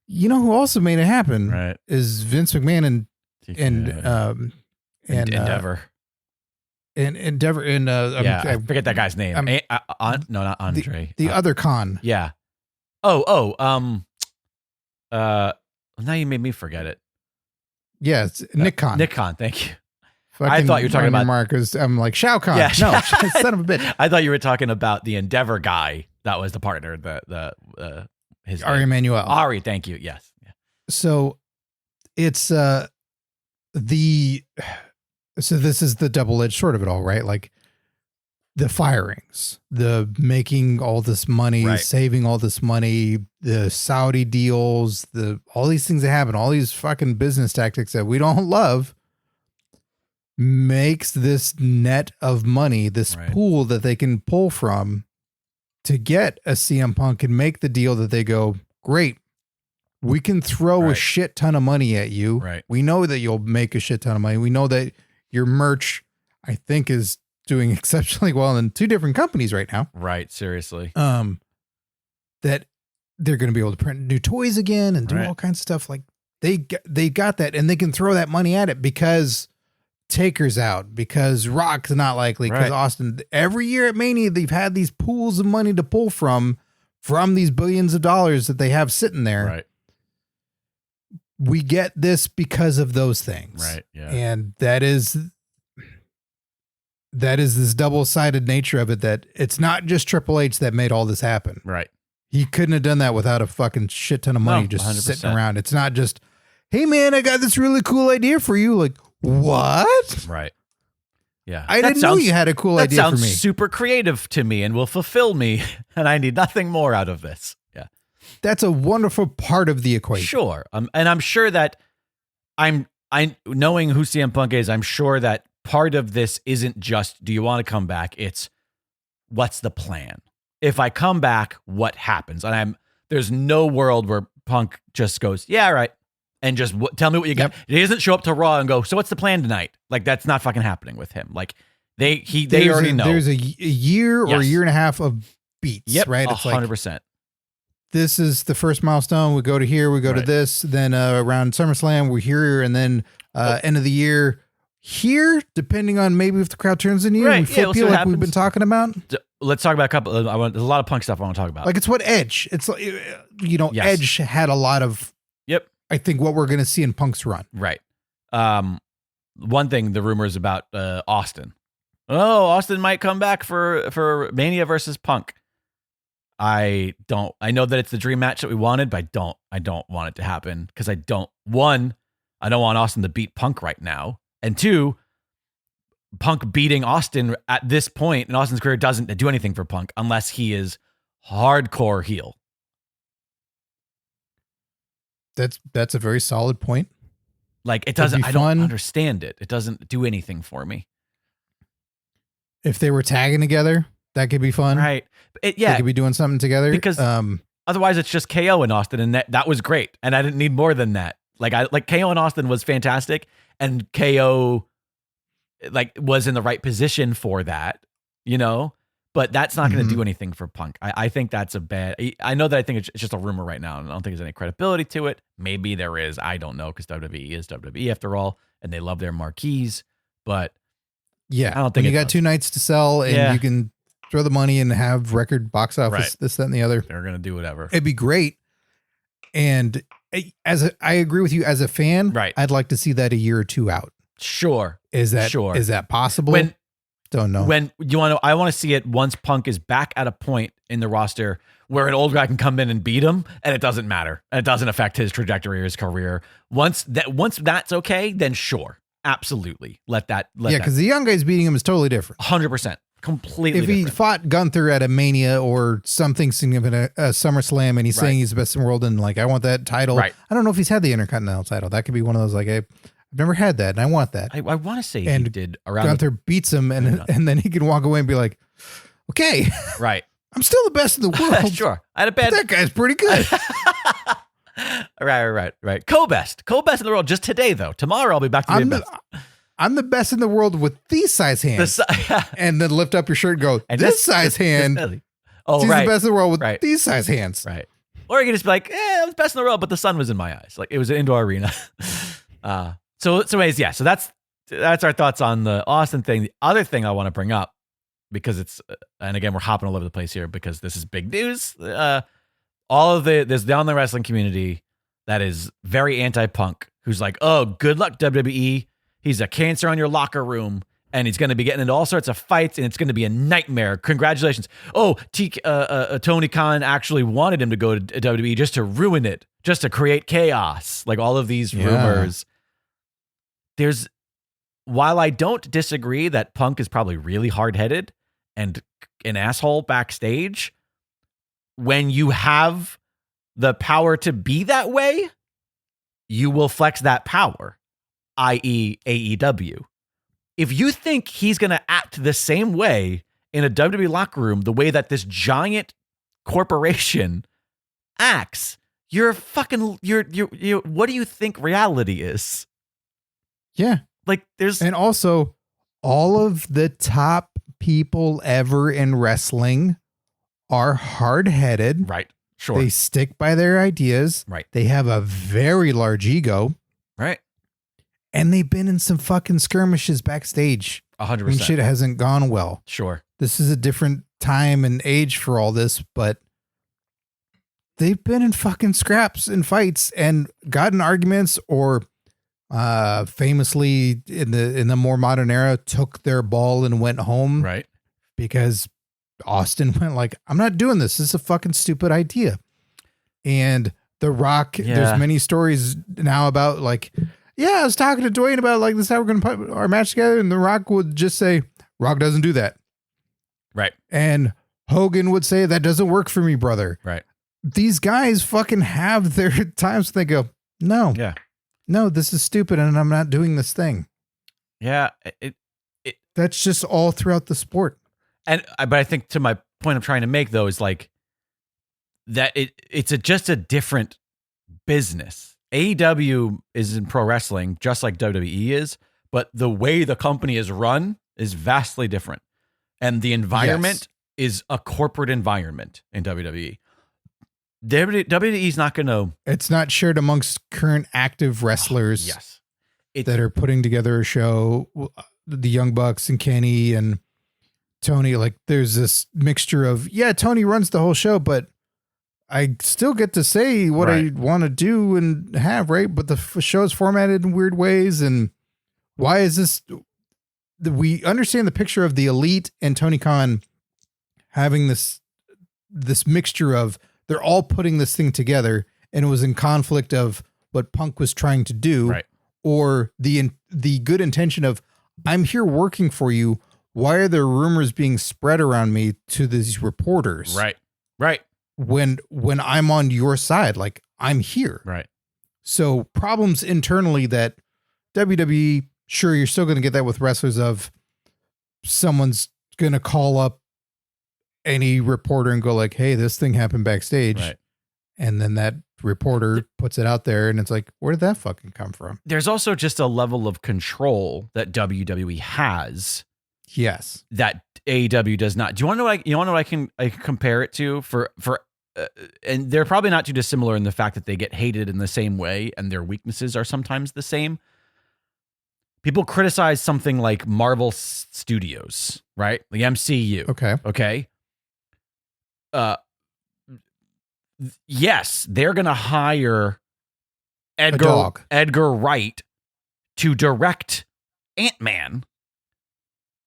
You know who also made it happen? Right. Is Vince McMahon and Endeavor. And Endeavor and I forget that guy's name. No, not Andre. The other Khan. Yeah. Now you made me forget it. Yeah, it's Nick Khan. Nick Khan, thank you. I thought you were talking about Marcus. I'm like Shao Kahn. Yeah, no, son of a bitch. I thought you were talking about the Endeavor guy. That was the partner. His Ari Emanuel. Ari, thank you. Yes. Yeah. So it's So this is the double-edged sword of it all, right? Like the firings, the making all this money, Right. saving all this money, the Saudi deals, all these things that happen, all these fucking business tactics that we don't love, makes this net of money, this pool that they can pull from to get a CM Punk and make the deal that they go, great, we can throw a shit ton of money at you. Right. We know that you'll make a shit ton of money. We know that your merch, I think, is doing exceptionally well in 2 different companies right now. Right. Seriously. That they're going to be able to print new toys again and do all kinds of stuff. Like they got that, and they can throw that money at it because Taker's out, because Rock's not likely, because Austin. Every year at Mania, they've had these pools of money to pull from these billions of dollars that they have sitting there. Right. We get this because of those things. Right. Yeah. And that is this double-sided nature of it, that it's not just Triple H that made all this happen. Right. He couldn't have done that without a fucking shit ton of money just 100%. sitting around. It's not just, hey man, I got this really cool idea for you. Like, what? Right. Yeah. I didn't know you had a cool idea for me. That sounds super creative to me and will fulfill me, and I need nothing more out of this. Yeah. That's a wonderful part of the equation. Sure. And I'm sure that I knowing who CM Punk is, I'm sure that part of this isn't just, do you want to come back? It's, what's the plan? If I come back, what happens? And there's no world where Punk just goes, yeah, all right, and just tell me what you got. He doesn't show up to Raw and go, so what's the plan tonight? Like, that's not fucking happening with him. Like, they already know. There's a year or a year and a half of beats, right? It's 100%. Like, this is the first milestone. We go to here, we go to this, then around SummerSlam, we're here, and then end of the year here, depending on maybe if the crowd turns in you, we flip you like we've been talking about. Let's talk about a couple. There's a lot of Punk stuff I want to talk about. Like, it's what Edge. It's like, Edge had a lot of. Yep. I think what we're going to see in Punk's run. Right. One thing, the rumors about Austin. Oh, Austin might come back for Mania versus Punk. I know that it's the dream match that we wanted, but I don't want it to happen, because I don't want Austin to beat Punk right now. And 2, Punk beating Austin at this point in Austin's career doesn't do anything for Punk unless he is hardcore heel. That's a very solid point. Like, it doesn't, I don't understand it. It doesn't do anything for me. If they were tagging together, that could be fun. Right. They could be doing something together. Because otherwise it's just KO and Austin, and that was great. And I didn't need more than that. Like KO and Austin was fantastic, and KO was in the right position for that, but that's not going to do anything for Punk. I think that's I know that I think it's just a rumor right now, and I don't think there's any credibility to it. Maybe there is. I don't know, because WWE is WWE after all, and they love their marquees, but yeah, I don't think you got 2 nights to sell, and you can throw the money and have record box office, this, that, and the other. They're going to do whatever. It'd be great. And I agree with you as a fan, right? I'd like to see that a year or 2 out. Sure. Is that possible? Don't know. When I want to see it once Punk is back at a point in the roster where an old guy can come in and beat him, and it doesn't matter, and it doesn't affect his trajectory or his career. Once that's okay, then sure, absolutely, let that. Because the young guys beating him is totally different. 100%, completely. If he fought Gunther at a Mania or something significant, a SummerSlam, and he's saying he's the best in the world, and like, I want that title. Right. I don't know if he's had the Intercontinental title. That could be one of those, like, I've never had that, and I want that. I want to say and he did around. Gunther beats him, and then he can walk away and be like, okay, right, I'm still the best in the world. Sure, I had a bad. That guy's pretty good. Right. Co-best in the world just today, though. Tomorrow I'll be back to being best. I'm the best in the world with these size hands. And then lift up your shirt and go, and this size hand. He's the best in the world with these size hands. Right. Or you can just be like, I was best in the world, but the sun was in my eyes. Like, it was an indoor arena. So anyways, yeah. So that's our thoughts on the Austin thing. The other thing I want to bring up, because it's, and again, we're hopping all over the place here because this is big news. There's down the wrestling community that is very anti-Punk, who's like, oh, good luck, WWE. He's a cancer on your locker room, and he's going to be getting into all sorts of fights, and it's going to be a nightmare. Congratulations. Oh, Tony Khan actually wanted him to go to WWE just to ruin it, just to create chaos. Like, all of these rumors. while I don't disagree that Punk is probably really hard-headed and an asshole backstage, when you have the power to be that way, you will flex that power, i.e. AEW. If you think he's going to act the same way in a WWE locker room, the way that this giant corporation acts, you're what do you think reality is? Yeah. Like and also all of the top people ever in wrestling are hard-headed. Right. Sure. They stick by their ideas. Right. They have a very large ego. Right. And they've been in some fucking skirmishes backstage. 100%. When shit hasn't gone well. Sure. This is a different time and age for all this, but they've been in fucking scraps and fights and gotten arguments, or famously in the more modern era took their ball and went home. Right. Because Austin went like, I'm not doing this. This is a fucking stupid idea. And The Rock, there's many stories now about like, yeah, I was talking to Dwayne about like, this is how we're going to put our match together. And The Rock would just say, Rock doesn't do that. Right. And Hogan would say, that doesn't work for me, brother. Right. These guys fucking have their times when they go, no. Yeah. No, this is stupid and I'm not doing this thing. Yeah. That's just all throughout the sport. But I think to my point I'm trying to make though is like that it's just a different business. AEW is in pro wrestling just like WWE is, but the way the company is run is vastly different. And the environment is a corporate environment in WWE. WWE is not going to... It's not shared amongst current active wrestlers that are putting together a show. The Young Bucks and Kenny and Tony, like there's this mixture of, Tony runs the whole show, but I still get to say what I want to do and have, right? But the show is formatted in weird ways. And why is this? We understand the picture of the Elite and Tony Khan having this mixture of, they're all putting this thing together, and it was in conflict of what Punk was trying to do, or the good intention of, I'm here working for you. Why are there rumors being spread around me to these reporters? Right. When I'm on your side, like I'm here. Right. So problems internally that WWE, sure, you're still going to get that with wrestlers of someone's going to call up any reporter and go like, hey, this thing happened backstage. Right. And then that reporter puts it out there and it's like, where did that fucking come from? There's also just a level of control that WWE has. Yes. That AEW does not. Do you want to know what I can compare it to and they're probably not too dissimilar in the fact that they get hated in the same way and their weaknesses are sometimes the same. People criticize something like Marvel Studios, right? The MCU. Okay. Yes, they're going to hire Edgar Wright to direct Ant-Man.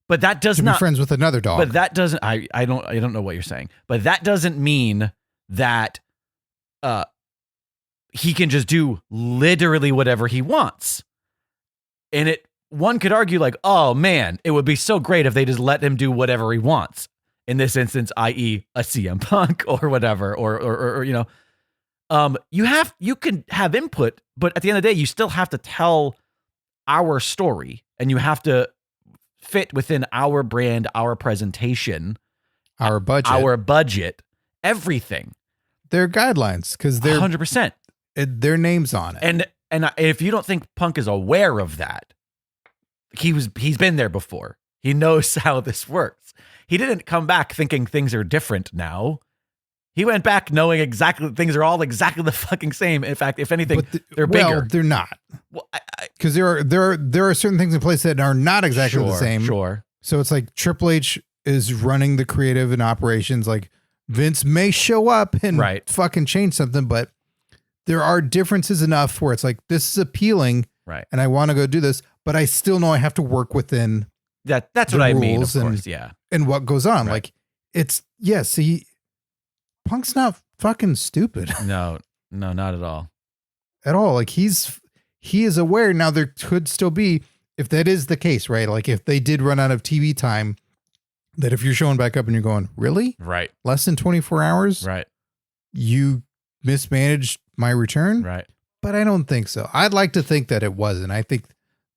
But that does not be friends with another dog. But that doesn't. I don't know what you're saying. But that doesn't mean that he can just do literally whatever he wants. And one could argue like, oh man, it would be so great if they just let him do whatever he wants. In this instance, i.e., a CM Punk or whatever, or you know, you can have input, but at the end of the day, you still have to tell our story, and you have to fit within our brand, our presentation, our budget, everything. Their guidelines, because they're 100%. Their names on it. And if you don't think Punk is aware of that, he's been there before. He knows how this works. He didn't come back thinking things are different now. He went back knowing exactly things are all exactly the fucking same. In fact, if anything, they're bigger. Well, they're not. Well, because there are certain things in place that are not exactly the same. Sure. So it's like Triple H is running the creative and operations. Like Vince may show up and fucking change something, but there are differences enough where it's like, this is appealing, and I want to go do this, but I still know I have to work within that's what I mean, of course, and what goes on. Like it's Punk's not fucking stupid. No, not at all. At all. Like he's he is aware. Now there could still be, if that is the case, right? Like if they did run out of TV time, that if you're showing back up and you're going, really? Right. Less than 24 hours? Right. You mismanaged my return? Right. But I don't think so. I'd like to think that it wasn't. I think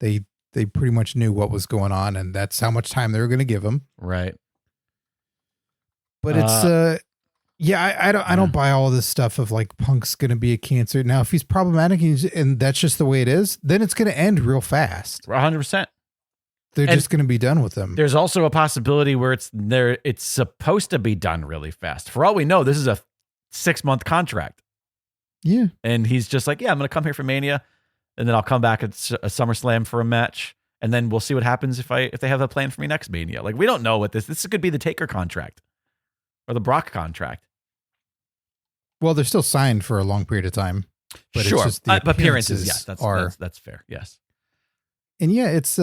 they pretty much knew what was going on, and that's how much time they were going to give him. Right. But it's I don't buy all this stuff of like Punk's going to be a cancer. Now, if he's problematic and that's just the way it is, then it's going to end real fast. 100%. They're just going to be done with them. There's also a possibility where it's supposed to be done really fast. For all we know, this is a 6-month contract. Yeah. And he's just like, yeah, I'm going to come here for Mania, and then I'll come back at a SummerSlam for a match, and then we'll see what happens if they have a plan for me next Mania. Like, we don't know what this could be the Taker contract or the Brock contract. Well, they're still signed for a long period of time. But sure. It's just the appearances, yes, that's fair. Yes. And yeah, it's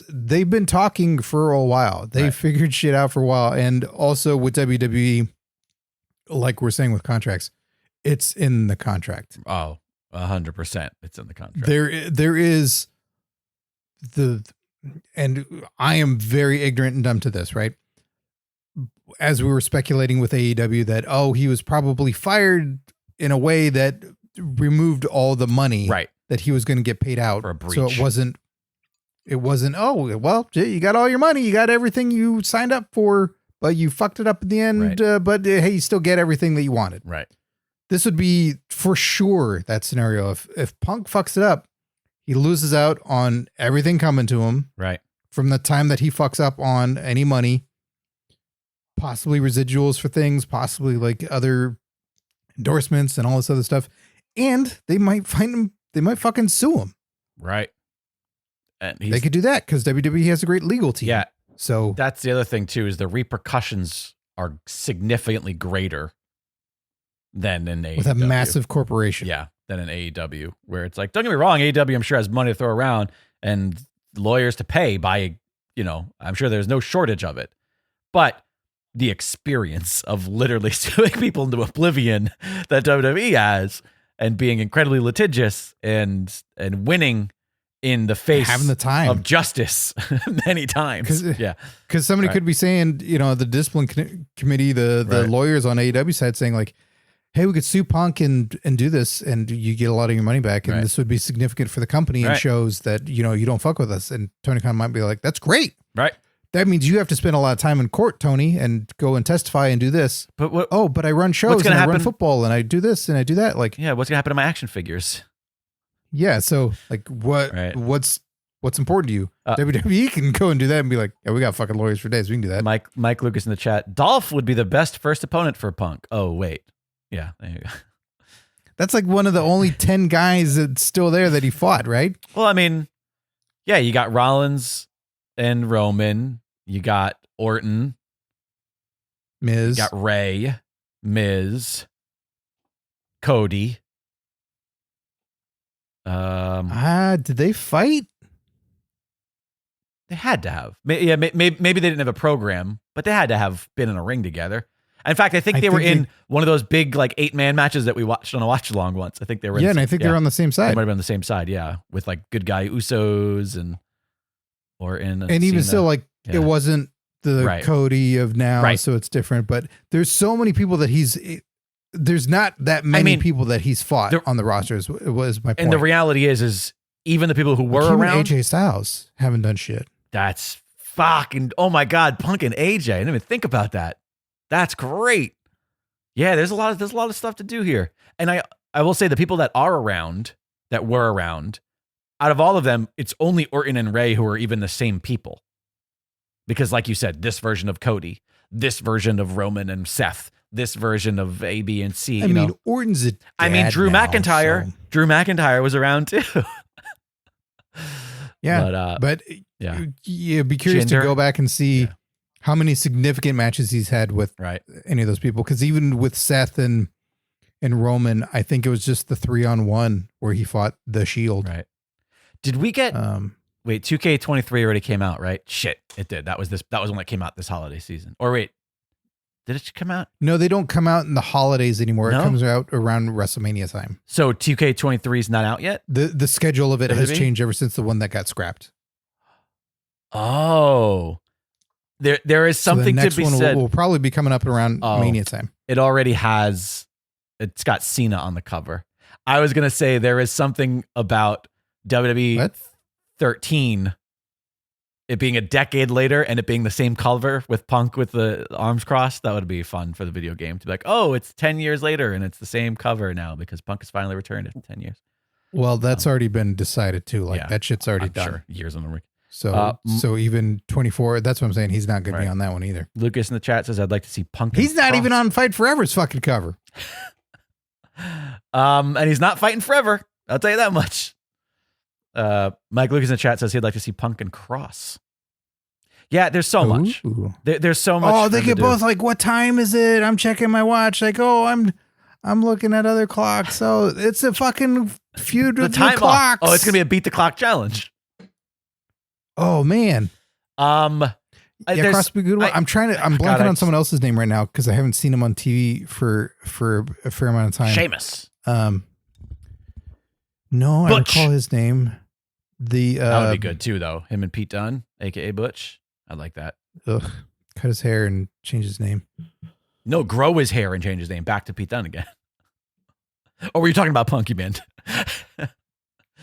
they've been talking for a while. They figured shit out for a while. And also with WWE, like we're saying with contracts, it's in the contract. Oh, 100%. It's in the contract. There is and I am very ignorant and dumb to this, right? As we were speculating with AEW that, he was probably fired in a way that removed all the money that he was going to get paid out. For a breach. So it wasn't, well, you got all your money. You got everything you signed up for, but you fucked it up at the end. But hey, you still get everything that you wanted. Right. This would be for sure that scenario. If Punk fucks it up, he loses out on everything coming to him. Right. From the time that he fucks up on any money, possibly residuals for things, possibly like other endorsements and all this other stuff. And they might find him, they might fucking sue him. Right. And they could do that because WWE has a great legal team. Yeah. So that's the other thing too, is the repercussions are significantly greater than in AEW. With a massive corporation. Yeah. Than in AEW, where it's like, don't get me wrong, AEW I'm sure has money to throw around and lawyers to pay by, I'm sure there's no shortage of it. But the experience of literally suing people into oblivion that WWE has and being incredibly litigious and winning in the face having the time of justice many times. Because somebody could be saying, the discipline committee, the lawyers on AEW side saying like, hey, we could sue Punk and do this and you get a lot of your money back. And this would be significant for the company and shows that, you don't fuck with us. And Tony Khan might be like, that's great. Right. That means you have to spend a lot of time in court, Tony, and go and testify and do this. But but I run shows and I run football and I do this and I do that. Like, yeah, what's gonna happen to my action figures? Yeah, so like, what's important to you? WWE can go and do that and be like, yeah, we got fucking lawyers for days. We can do that. Mike Lucas in the chat. Dolph would be the best first opponent for Punk. Oh wait, yeah, there you go. That's like one of the only 10 guys that's still there that he fought, right? Well, I mean, yeah, you got Rollins and Roman. You got Orton. Miz. You got Ray. Miz. Cody. Did they fight? They had to have. Yeah, maybe they didn't have a program, but they had to have been in a ring together. In fact, I think they were in one of those big like 8-man matches that we watched on a watch along once. I think they were. Yeah, and I think they're on the same side. They might have been on the same side, yeah, with like good guy Usos and even still, like it wasn't the Cody of now, so it's different. But there's so many people that there's not that many people that he's fought on the rosters. Was my point. And the reality is even the people who were around, AJ Styles haven't done shit. That's fucking, oh my God, Punk and AJ. I didn't even think about that. That's great. Yeah, there's a lot of stuff to do here. And I will say the people that were around, out of all of them, it's only Orton and Ray who are even the same people. Because like you said, this version of Cody, this version of Roman and Seth, this version of A, B, and C. I mean, Orton's a dad Drew now, McIntyre. So. Drew McIntyre was around too. Yeah, but be curious to go back and see how many significant matches he's had with any of those people. Because even with Seth and Roman, I think it was just the 3-on-1 where he fought the Shield. Right. Did we get? Wait, 2K23 already came out, right? Shit, it did. That was one that came out this holiday season. Or wait, Did it come out? No, they don't come out in the holidays anymore. No? It comes out around WrestleMania time. So 2K23 is not out yet? The schedule of it has WWE? changed ever since the one that got scrapped. Oh. There is something so to be one said. will probably be coming up around Mania time. It already has, it's got Cena on the cover. I was going to say there is something about WWE 13, it being a decade later and it being the same cover with Punk with the arms crossed. That would be fun for the video game to be like, oh, it's 10 years later and it's the same cover now because Punk has finally returned after 10 years. Well, that's already been decided too. Like that shit's already done. Sure. Years on the ring. So even 24, that's what I'm saying. He's not going to be on that one either. Lucas in the chat says, I'd like to see Punk. He's not even on Fight Forever's fucking cover. And he's not fighting forever. I'll tell you that much. Mike Lucas in the chat says he'd like to see Punk and Cross. Yeah, there's so much. There's so much. Oh, they get both like, what time is it? I'm checking my watch. Like, oh, I'm looking at other clocks. So it's a fucking feud with the clocks. Oh, it's gonna be a beat the clock challenge. Oh man. Yeah, Cross be a good one. I'm blanking on someone else's name right now because I haven't seen him on TV for a fair amount of time. Sheamus. No, Butch. I recall his name. That would be good too, though. Him and Pete Dunne, aka Butch. I like that. Cut his hair and change his name. No, grow his hair and change his name back to Pete Dunne again. Or were you talking about Punky Man?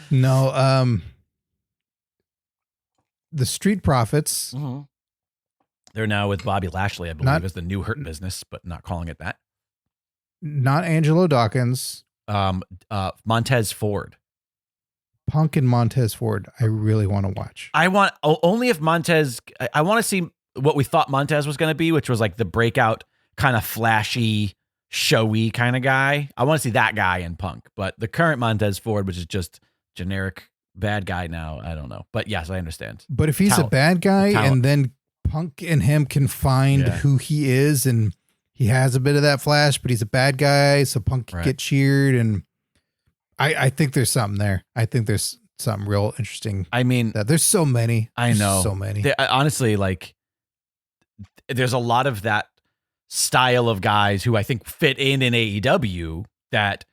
No, the Street Profits. Mm-hmm. They're now with Bobby Lashley, I believe, as the new Hurt Business, but not calling it that. Not Angelo Dawkins. Montez Ford. Punk and Montez Ford. I really want to watch. I want only if Montez. I want to see what we thought Montez was going to be, which was like the breakout, kind of flashy, showy kind of guy. I want to see that guy in Punk, but the current Montez Ford, which is just generic bad guy now, I don't know. But yes, I understand. But if he's a bad guy and then Punk and him can find who he is, and he has a bit of that flash, but he's a bad guy, so Punk can get cheered, and I think there's something there. I think there's something real interesting. I mean, there's so many. I know. So many. Honestly, like, there's a lot of that style of guys who I think fit in AEW that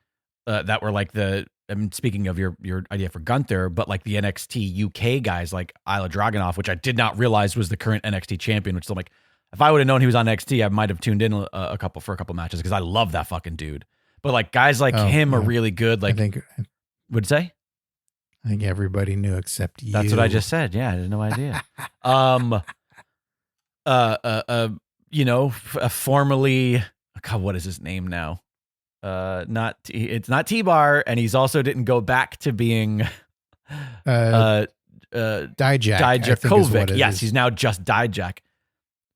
were like I mean, speaking of your idea for Gunther, but like the NXT UK guys like Ilya Dragunov, which I did not realize was the current NXT champion, which I'm like, if I would have known he was on NXT, I might have tuned in a couple matches because I love that fucking dude. But like guys like him are really good. Like, what'd you say? I think everybody knew except you. That's what I just said. Yeah, I had no idea. Formerly, God, what is his name now? It's not T-Bar, and he's also didn't go back to being Dijak. Dijakovic. Yes, he's now just Dijak.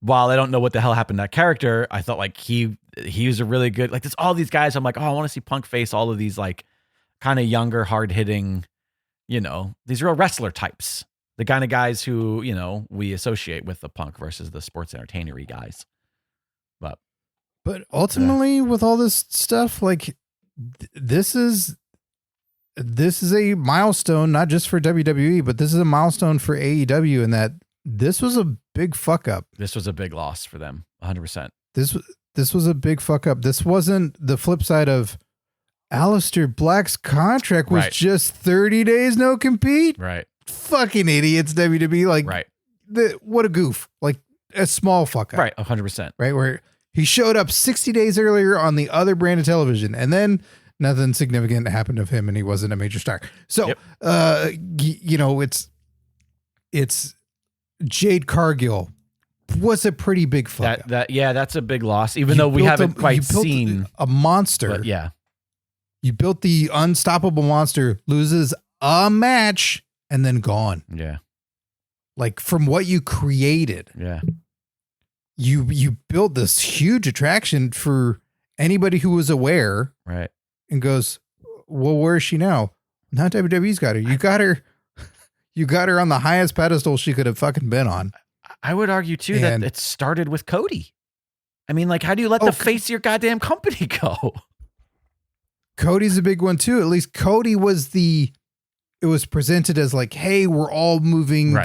While I don't know what the hell happened to that character, I thought like he was a really good, like there's all these guys. I'm like, oh, I want to see Punk face all of these like kind of younger, hard hitting, these real wrestler types. The kind of guys who, we associate with the Punk versus the sports entertainery guys. But ultimately, with all this stuff, like this is a milestone, not just for WWE, but this is a milestone for AEW in that this was a big fuck up. This was a big loss for them, 100%. This was a big fuck up. This wasn't the flip side of Aleister Black's contract was just 30 days no compete. Right. Fucking idiots, WWE. Like, what a goof. Like a small fuck up. Right. 100%. Right. Where he showed up 60 days earlier on the other brand of television, and then nothing significant happened of him, and he wasn't a major star. So, it's Jade Cargill was a pretty big fuck up. That's a big loss, even though we haven't quite seen a monster. But you built the unstoppable monster, loses a match, and then gone. Yeah. Like from what you created. Yeah. You built this huge attraction for anybody who was aware, right? And goes, well, where is she now? Now WWE's got her. You got her. You got her on the highest pedestal she could have fucking been on. I would argue too that it started with Cody. I mean, like, how do you let the face of your goddamn company go? Cody's a big one too. At least Cody was it was presented as like, hey, we're all moving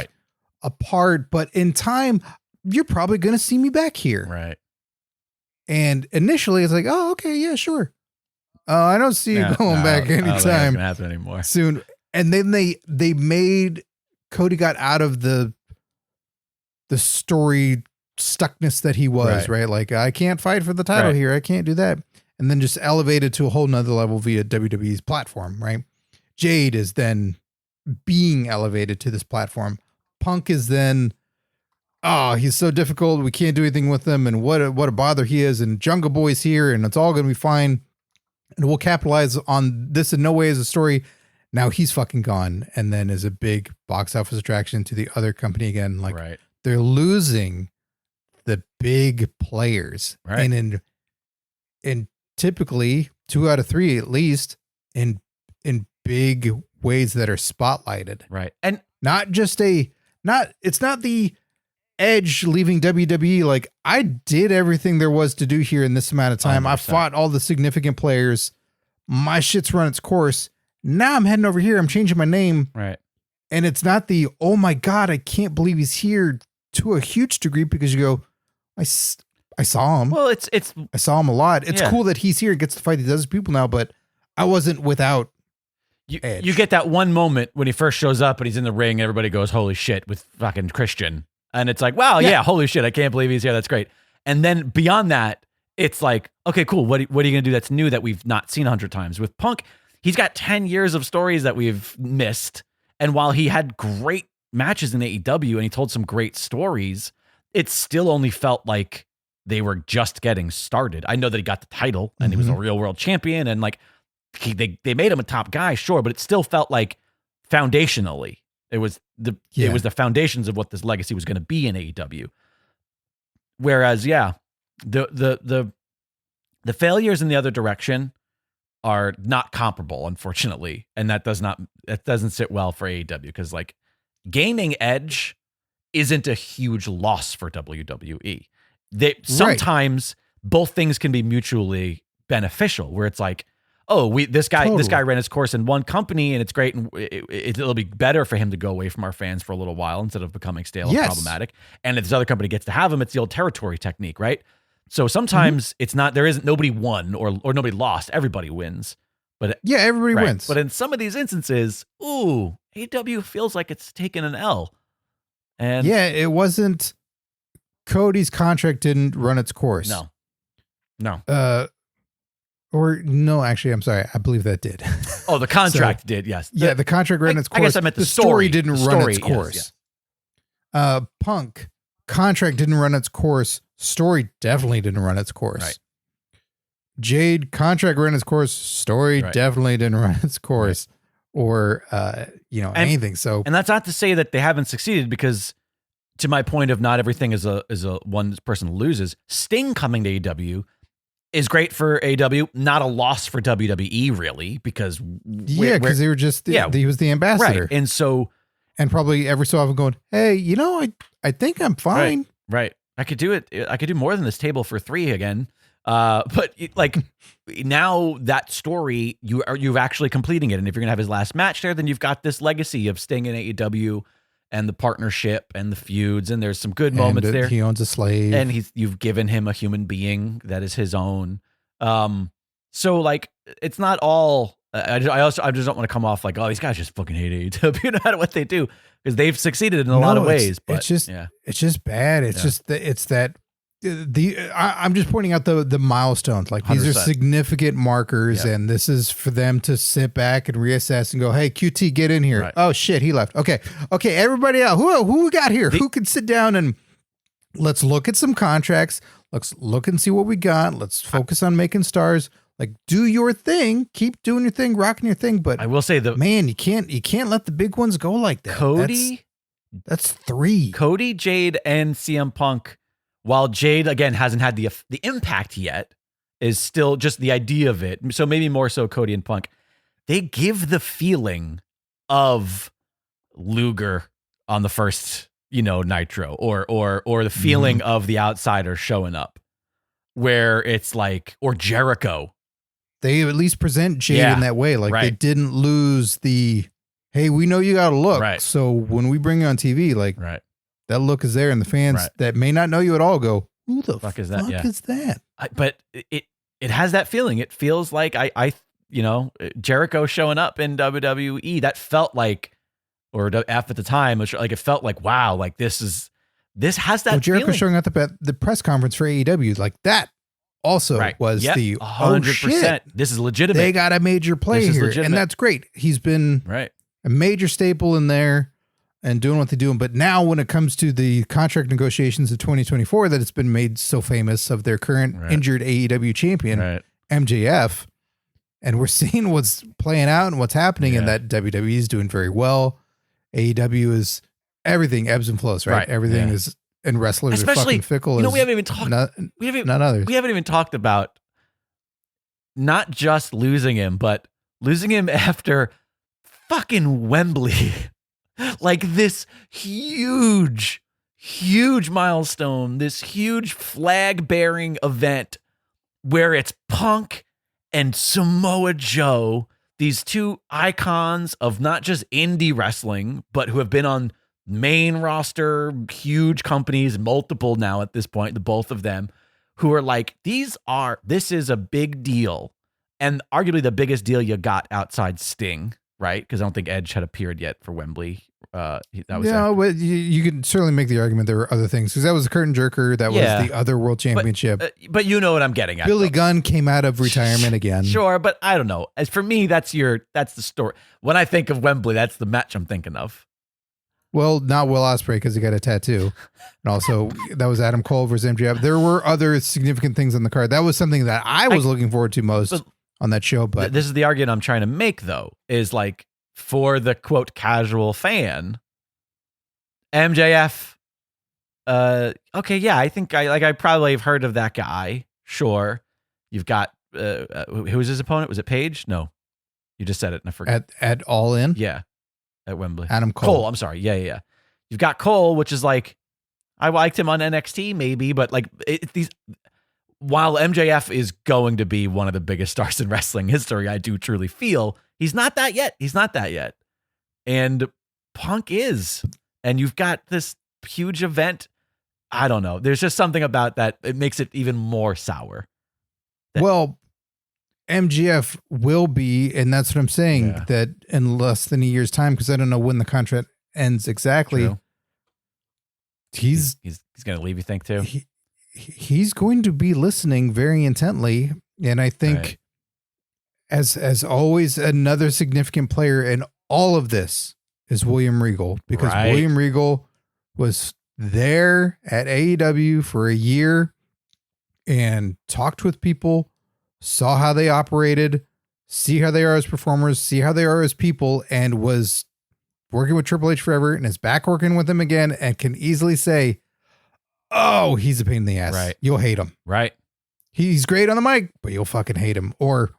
apart, but in time, you're probably going to see me back here. Right. And initially it's like, oh, okay, yeah, sure. I don't see you going back anytime. It's not gonna happen anymore soon. And then they made Cody got out of the story stuckness that he was, right? Like, I can't fight for the title here. I can't do that. And then just elevated to a whole nother level via WWE's platform, right? Jade is then being elevated to this platform. Punk is then, oh, he's so difficult. We can't do anything with him. And what a bother he is. And Jungle Boy's here and it's all going to be fine. And we'll capitalize on this in no way as a story. Now he's fucking gone. And then is a big box office attraction to the other company again. Like they're losing the big players. Right. And in typically 2 out of 3, at least in big ways that are spotlighted. Right. And it's not the Edge leaving WWE. Like, I did everything there was to do here in this amount of time. 100%. I fought all the significant players. My shit's run its course. Now I'm heading over here. I'm changing my name. Right. And it's not the, oh my God, I can't believe he's here, to a huge degree, because you go, I saw him. Well, I saw him a lot. It's cool that he's here, gets to fight these other people now, but I wasn't without Edge. You get that one moment when he first shows up and he's in the ring and everybody goes, holy shit, with fucking Christian. And it's like, wow, yeah, holy shit, I can't believe he's here. That's great. And then beyond that, it's like, okay, cool. What are you going to do that's new that we've not seen 100 times? With Punk, he's got 10 years of stories that we've missed. And while he had great matches in AEW and he told some great stories, it still only felt like they were just getting started. I know that he got the title and he was a real world champion and like they made him a top guy, sure, but it still felt like foundationally it was the foundations of what this legacy was going to be in AEW. Whereas, the failures in the other direction are not comparable, unfortunately, and that doesn't sit well for AEW because like gaining Edge isn't a huge loss for WWE. Sometimes both things can be mutually beneficial, where it's like, oh, this guy ran his course in one company and it's great, and it'll be better for him to go away from our fans for a little while instead of becoming stale and problematic. And if this other company gets to have him, it's the old territory technique, right? So sometimes it's not, there isn't, nobody won or nobody lost, everybody wins. But everybody wins. But in some of these instances, AEW feels like it's taken an L. And it wasn't, Cody's contract didn't run its course. No. Or no, actually, I'm sorry. I believe that did. Oh, the contract did, yes. The contract ran its course. I guess I meant the story didn't run its course. Yes. Punk, contract didn't run its course. Story definitely didn't run its course. Right. Jade, contract ran its course. Story definitely didn't run its course. Right. Or, anything. So, and that's not to say that they haven't succeeded, because to my point of not everything is a one person loses, Sting coming to AEW is great for AEW, not a loss for WWE, really, because because they were just he was the ambassador, right? And so, and probably every so often going, hey, I think I'm fine, right? I could do it. I could do more than this table for 3 again. But like now that story, you've actually completing it, and if you're gonna have his last match there, then you've got this legacy of Sting in AEW. And the partnership and the feuds, and there's some good moments there. He owns a slave, and you've given him a human being that is his own. So like it's not all. I just don't want to come off like, oh, these guys just fucking hate AEW no matter what they do, because they've succeeded in a lot of ways. But it's just bad. It's just that I'm just pointing out the milestones. Like 100%. These are significant markers, and this is for them to sit back and reassess and go, hey, QT, get in here. Right. Oh shit, he left. Okay, everybody out. Who we got here? Who can sit down and let's look at some contracts. Let's look and see what we got. Let's focus on making stars. Like, do your thing, keep doing your thing, rocking your thing. But I will say you can't let the big ones go like that. Cody, that's 3. Cody, Jade, and CM Punk. While Jade, again, hasn't had the impact yet, is still just the idea of it. So maybe more so Cody and Punk. They give the feeling of Luger on the first, Nitro, or the feeling of the outsider showing up, where it's like, or Jericho. They at least present Jade in that way. Like they didn't lose the, hey, we know you got to look. Right. So when we bring you on TV, like, that look is there, and the fans that may not know you at all go, Who the fuck is that? Yeah. is that? But it has that feeling. It feels like Jericho showing up in WWE. That felt like, or at the time, it felt like, wow, like this has that Jericho feeling. showing up at the press conference for AEW, like that also was the 100%. This is legitimate. They got a major play here, legitimate. and that's great. He's been a major staple in there and doing what they're doing. But now when it comes to the contract negotiations of 2024, that it's been made so famous of their current injured AEW champion, MJF, and we're seeing what's playing out and what's happening, and that WWE is doing very well. AEW is everything ebbs and flows, right? Everything is, and wrestlers especially, are fucking fickle. We haven't even talked. We haven't even talked about not just losing him, but losing him after fucking Wembley. Like this huge milestone, this huge flag-bearing event where it's Punk and Samoa Joe, these two icons of not just indie wrestling, but who have been on main roster, huge companies, multiple now at this point, the both of them, who are like, this is a big deal. And arguably the biggest deal you got outside Sting, right? Because I don't think Edge had appeared yet for Wembley. But you can certainly make the argument there were other things, because that was the curtain jerker, that was the other world championship. But you know what I'm getting at. Billy Gunn came out of retirement again. Sure, but I don't know. As for me, that's the story. When I think of Wembley, that's the match I'm thinking of. Well, not Will Ospreay because he got a tattoo, and also that was Adam Cole versus MJF. There were other significant things on the card. That was something that I was looking forward to most on that show. But this is the argument I'm trying to make, though, is like, for the quote casual fan, MJF. Okay, yeah, I think I probably have heard of that guy. Sure, you've got who was his opponent? Was it Paige? No, you just said it and I forgot. At All In, yeah, at Wembley. Adam Cole. I'm sorry. Yeah. You've got Cole, which is like, I liked him on NXT maybe, but like while MJF is going to be one of the biggest stars in wrestling history, I do truly feel he's not that yet. And Punk is. And you've got this huge event. I don't know. There's just something about that. It makes it even more sour. Well, MGF will be, and that's what I'm saying, that in less than a year's time, because I don't know when the contract ends exactly. True. He's going to leave, you think, too? He's going to be listening very intently. And I think, as always, another significant player in all of this is William Regal, because William Regal was there at AEW for a year and talked with people, saw how they operated, see how they are as performers, see how they are as people, and was working with Triple H forever and is back working with him again, and can easily say, oh, he's a pain in the ass. Right. You'll hate him. Right. He's great on the mic, but you'll fucking hate him. Or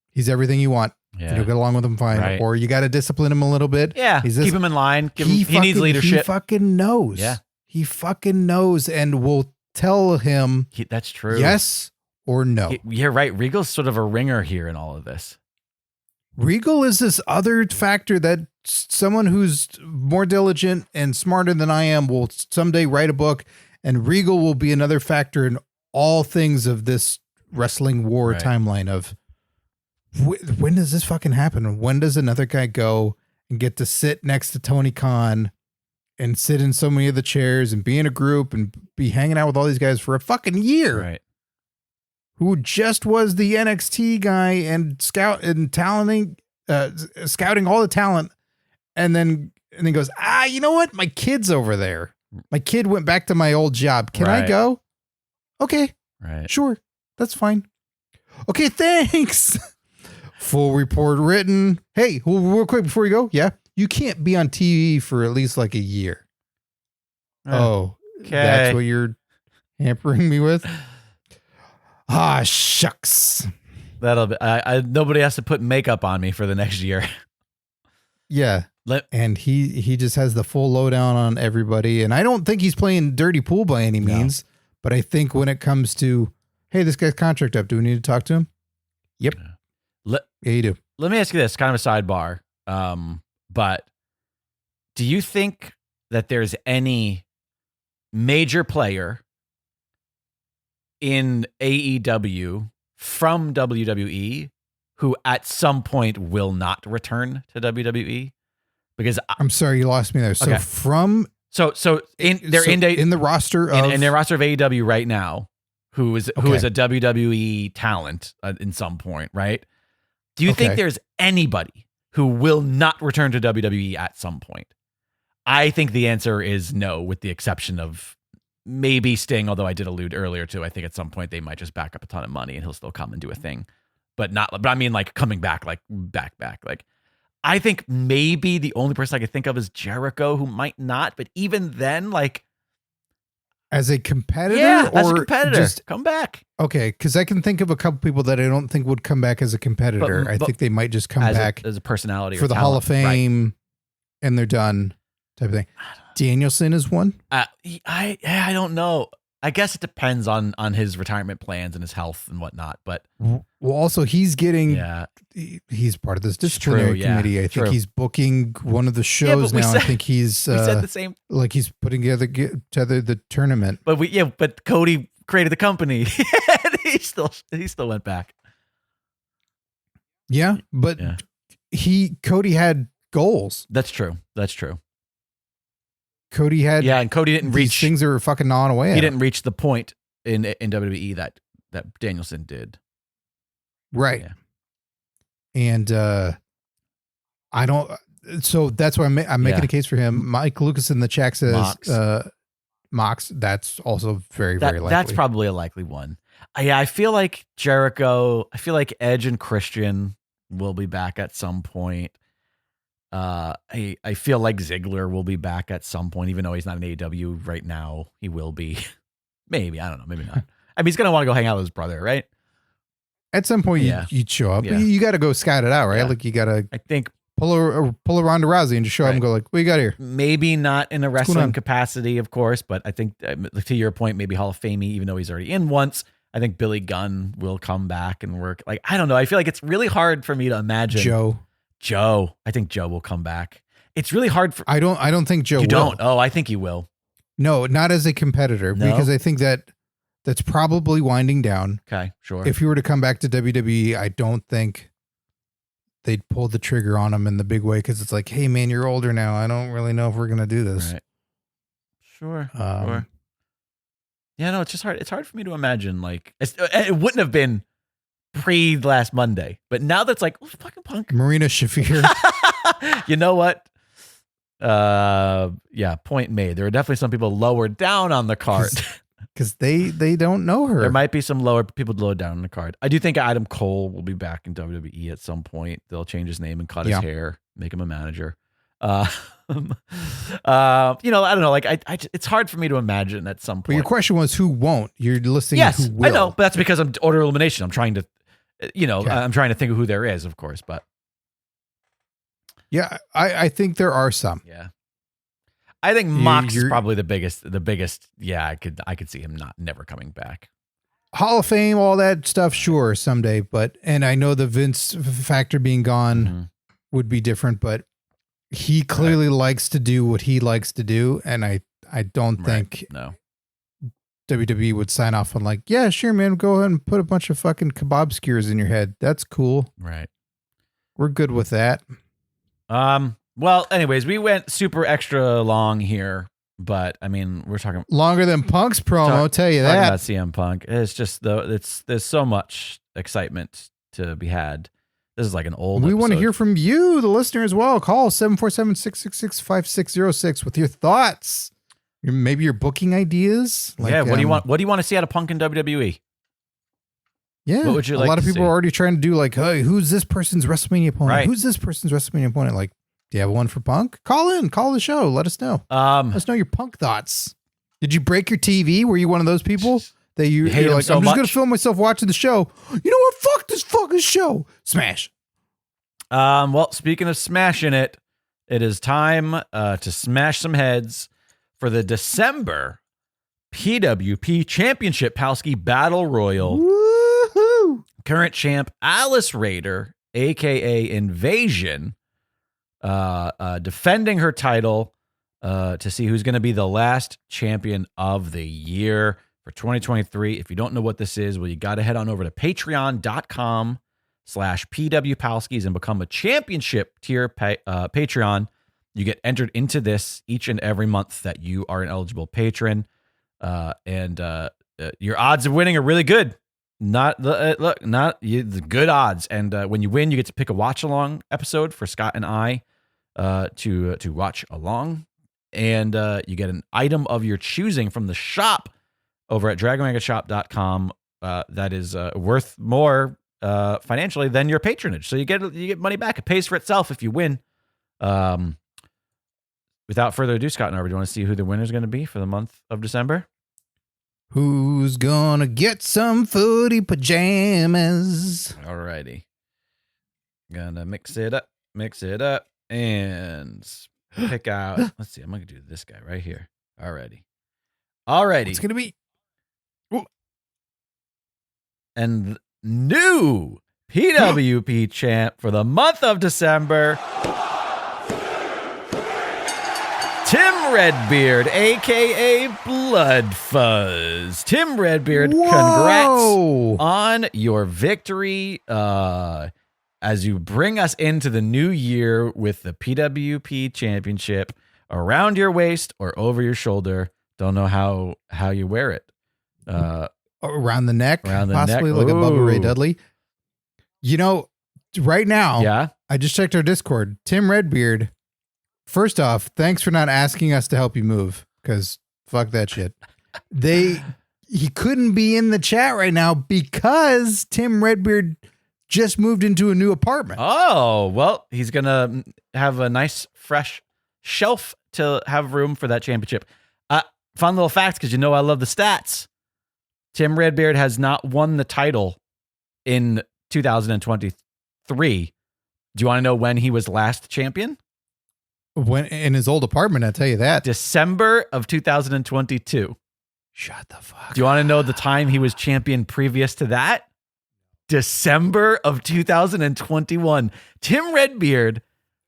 he's everything you want. Yeah. And you'll get along with him fine. Right. Or you got to discipline him a little bit. Yeah. Keep him in line. He needs leadership. He fucking knows. Yeah. He fucking knows, and will tell him. That's true. Yes or no. You're right. Regal's sort of a ringer here in all of this. Regal is this other factor that someone who's more diligent and smarter than I am will someday write a book, and Regal will be another factor in all things of this wrestling war timeline of when does this fucking happen? When does another guy go and get to sit next to Tony Khan and sit in so many of the chairs and be in a group and be hanging out with all these guys for a fucking year? Right. Who just was the NXT guy and scouting all the talent, and then goes, you know what? My kid's over there. My kid went back to my old job. Can I go? Okay. Right. Sure. That's fine. Okay. Thanks. Full report written. Hey, real quick before you go. Yeah. You can't be on TV for at least like a year. Oh, that's what you're hampering me with? Ah, shucks. That'll be, nobody has to put makeup on me for the next year. Yeah. And he just has the full lowdown on everybody. And I don't think he's playing dirty pool by any means, but I think when it comes to, hey, this guy's contract up, do we need to talk to him? Yep. Yeah, you do. Let me ask you this, kind of a sidebar. But do you think that there's any major player in AEW from WWE who at some point will not return to WWE? Because I'm sorry, you lost me there. So Okay. they're in the roster of in their roster of AEW right now, who is a WWE talent in some point, right? Do you think there's anybody who will not return to WWE at some point? I think the answer is no, with the exception of maybe Sting, although I did allude earlier to, I think at some point they might just back up a ton of money and he'll still come and do a thing. But I mean like coming back, like back. Like I think maybe the only person I could think of is Jericho, who might not, but even then, like as a competitor, as a competitor, just come back. Okay, because I can think of a couple people that I don't think would come back as a competitor. I think they might just come back as a personality for the Hall of Fame, and they're done type of thing. Danielson is one. I don't know. I guess it depends on his retirement plans and his health and whatnot. But well, also he's getting he's part of this disciplinary committee. I think he's booking one of the shows now. I think he's we said the same. Like he's putting together the tournament. But Cody created the company. he still went back. Yeah, but Cody had goals. That's true. Cody had and Cody didn't reach things that were fucking gnawing away. He didn't reach the point in WWE that Danielson did. Right. Yeah. And I don't. So that's why I'm making a case for him. Mike Lucas in the chat says Mox. That's also very likely. That's probably a likely one. I feel like Jericho. I feel like Edge and Christian will be back at some point. I feel like Ziggler will be back at some point, even though he's not in AEW right now. He will be. Maybe. I don't know. Maybe not. I mean, he's going to want to go hang out with his brother, right? At some point, you'd show up. Yeah. You got to go scout it out, right? Yeah. Like you got to, I think, pull a Ronda Rousey and just show up and go like, what you got here? Maybe not in a wrestling capacity, of course, but I think to your point, maybe Hall of Fame, even though he's already in once. I think Billy Gunn will come back and work. Like, I don't know. I feel like it's really hard for me to imagine Joe. I think Joe will come back. It's really hard for. I don't think Joe will. You don't? Oh, I think he will. No, not as a competitor, because I think that's probably winding down. Okay, sure. If he were to come back to WWE, I don't think they'd pull the trigger on him in the big way, because it's like, hey man, you're older now. I don't really know if we're gonna do this. Right. Sure. Sure. Yeah, no, it's just hard. It's hard for me to imagine. Like, it wouldn't have been pre last Monday, but now that's like, fucking Punk. Marina Shafir. You know what? Point made. There are definitely some people lower down on the card because they don't know her. There might be some lower people lower down on the card. I do think Adam Cole will be back in WWE at some point. They'll change his name and cut his hair, make him a manager. I don't know. Like it's hard for me to imagine at some point. But your question was who won't? You're listing who will. I know, but that's because I'm order elimination. I'm trying to, I'm trying to think of who there is, of course, but. Yeah, I think there are some. Yeah, I think Mox is probably the biggest. Yeah, I could see him never coming back. Hall of Fame, all that stuff, sure, someday. And I know the Vince factor being gone would be different, but he clearly likes to do what he likes to do, and I don't think WWE would sign off on like, yeah, sure, man, go ahead and put a bunch of fucking kebab skewers in your head. That's cool. Right. We're good with that. Well, anyways, we went super extra long here, but I mean, we're talking longer than Punk's promo. Tell you that about CM Punk. It's just there's so much excitement to be had. This is like an old. We want to hear from you, the listener, as well. Call 747-666-5606 with your thoughts. Maybe your booking ideas. Like, what do you want? What do you want to see out of Punk in WWE? Yeah, what would you like a lot of people see? are already trying to do like, hey, who's this person's WrestleMania opponent? Right. Who's this person's WrestleMania opponent? Like, do you have one for Punk? Call the show. Let us know. Let us know your Punk thoughts. Did you break your TV? Were you one of those people that you're like, I'm just gonna film myself watching the show? You know what? Fuck this fucking show. Smash. Well, speaking of smashing it, it is time to smash some heads for the December PWP Championship Palski Battle Royal. Woohoo! Current champ Alice Raider, aka Invasion, defending her title to see who's going to be the last champion of the year. for 2023. If you don't know what this is, well, you got to head on over to patreon.com/PWPalskis and become a championship tier Patreon. You get entered into this each and every month that you are an eligible patron. And your odds of winning are really good. The good odds. And when you win, you get to pick a watch along episode for Scott and I to watch along. And you get an item of your choosing from the shop over at dragonwagonshop.com that is worth more financially than your patronage. So you get money back. It pays for itself if you win. Without further ado, Scott and Arbor, do you want to see who the winner is going to be for the month of December? Who's gonna get some footy pajamas? Alrighty. Gonna mix it up, and pick out. Let's see, I'm going to do this guy right here. Alrighty. It's going to be... And new PWP champ for the month of December... Tim Redbeard, a.k.a. Blood Fuzz. Tim Redbeard, Congrats on your victory as you bring us into the new year with the PWP Championship around your waist or over your shoulder. Don't know how you wear it. Around the neck, possibly neck. Like a Bubba Ray Dudley. You know, right now, I just checked our Discord. Tim Redbeard... First off, thanks for not asking us to help you move, because fuck that shit. He couldn't be in the chat right now because Tim Redbeard just moved into a new apartment. Oh, well, he's going to have a nice, fresh shelf to have room for that championship. Fun little fact, because I love the stats. Tim Redbeard has not won the title in 2023. Do you want to know when he was last champion? When in his old apartment, I'll tell you that. December of 2022. Shut the fuck. Do you want to know the time he was champion previous to that? December of 2021. Tim Redbeard.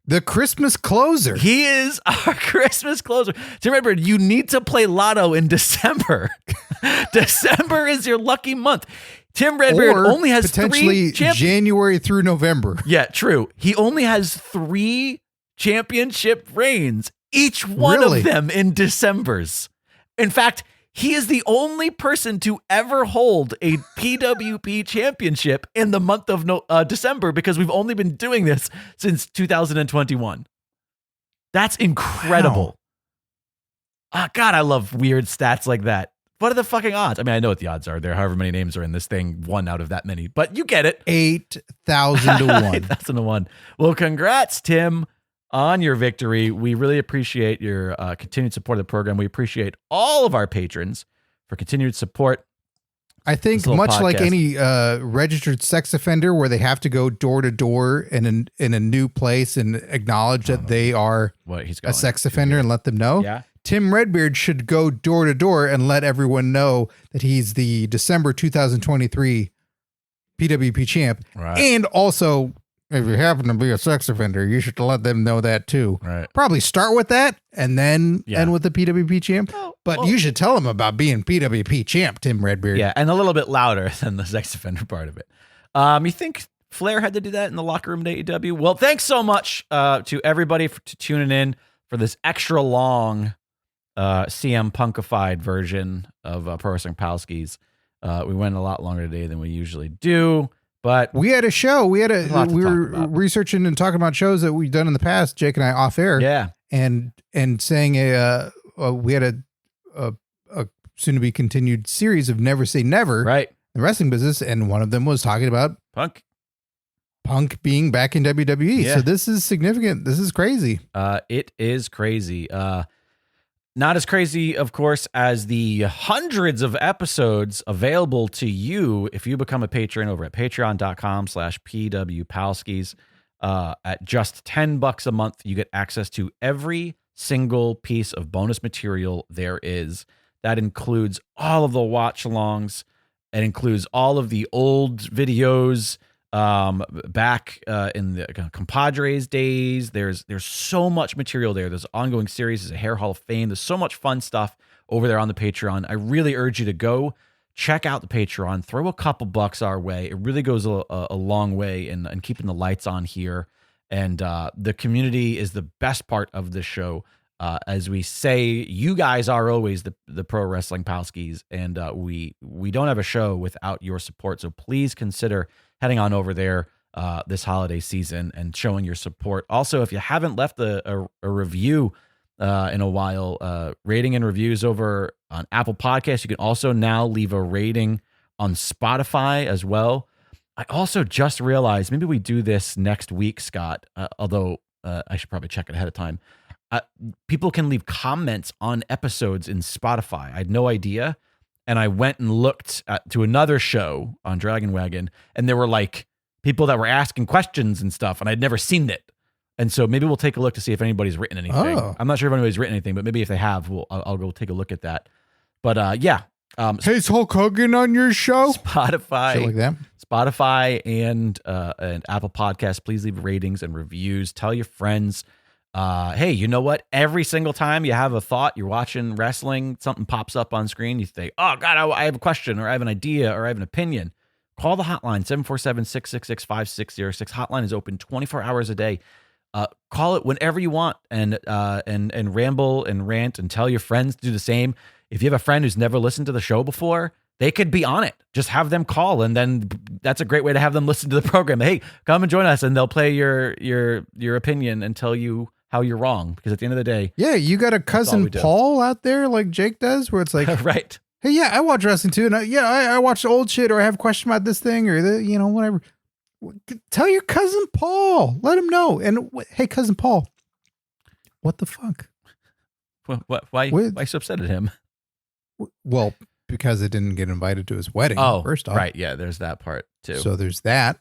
The Christmas closer. He is our Christmas closer. Tim Redbeard, you need to play Lotto in December. December is your lucky month. Tim Redbeard only has potentially January through November. Yeah, true. He only has 3 championship reigns, each one of them in Decembers. In fact, he is the only person to ever hold a PWP championship in the month of December, because we've only been doing this since 2021. That's incredible. Wow. God, I love weird stats like that. What are the fucking odds? I mean, I know what the odds are. There are however many names are in this thing, 1 out of that many, but you get it. 8,000 to 1. 8,000 to 1. Well, congrats, Tim, on your victory. We really appreciate your continued support of the program. We appreciate all of our patrons for continued support. I think much podcast. Like any registered sex offender where they have to go door to door in a new place and acknowledge that they are a sex offender and let them know. Yeah. Tim Redbeard should go door to door and let everyone know that he's the December 2023 PWP champ. Right. And also, if you happen to be a sex offender, you should let them know that too. Right. Probably start with that and then end with the PWP champ. But you should tell them about being PWP champ, Tim Redbeard. Yeah, and a little bit louder than the sex offender part of it. You think Flair had to do that in the locker room at AEW? Well, thanks so much to everybody for tuning in for this extra long CM Punkified version of Pro Wrestling Palskis. We went a lot longer today than we usually do. But we had a show. We were researching and talking about shows that we've done in the past, Jake and I, off air. Yeah. And saying we had a soon to be continued series of Never Say Never. Right. In the wrestling business, and one of them was talking about Punk being back in WWE. Yeah. So this is significant. This is crazy. It is crazy. Not as crazy, of course, as the hundreds of episodes available to you if you become a patron over at patreon.com/PWPalskis. At just $10 a month, you get access to every single piece of bonus material there is. That includes all of the watch-alongs. It includes all of the old videos back in the Compadres days. There's so much material there. There's an ongoing series. There's a Hair Hall of Fame. There's so much fun stuff over there on the Patreon. I really urge you to go check out the Patreon, throw a couple bucks our way. It really goes a long way in keeping the lights on here. And the community is the best part of this show. As we say, you guys are always the Pro Wrestling Palskis, and we don't have a show without your support. So please consider heading on over there this holiday season and showing your support. Also, if you haven't left a review in a while, rating and reviews over on Apple Podcasts, you can also now leave a rating on Spotify as well. I also just realized maybe we do this next week, Scott, although I should probably check it ahead of time. People can leave comments on episodes in Spotify. I had no idea. And I went and looked to another show on Dragon Wagon, and there were like people that were asking questions and stuff, and I'd never seen it. And so maybe we'll take a look to see if anybody's written anything. Oh. I'm not sure if anybody's written anything, but maybe if they have, I'll go take a look at that. But yeah. Hey, is Hulk Hogan on your show? Spotify. Shit like that. Spotify and Apple Podcasts, please leave ratings and reviews. Tell your friends. Hey, you know what? Every single time you have a thought, you're watching wrestling, something pops up on screen, you think, oh, God, I have a question, or I have an idea, or I have an opinion. Call the hotline, 747-666-5606. Hotline is open 24 hours a day. Call it whenever you want and ramble and rant and tell your friends to do the same. If you have a friend who's never listened to the show before, they could be on it. Just have them call, and then that's a great way to have them listen to the program. Hey, come and join us, and they'll play your opinion and tell you how you're wrong. Because at the end of the day, yeah, you got a cousin Paul out there like Jake does, where it's like, right? Hey, yeah, I watch wrestling too, and I watch old shit, or I have a question about this thing, or whatever. Tell your cousin Paul. Let him know. And hey, cousin Paul, what the fuck? What? Why are you so upset at him? Well, because it didn't get invited to his wedding. Oh, first off, right. Yeah, there's that part too. So there's that.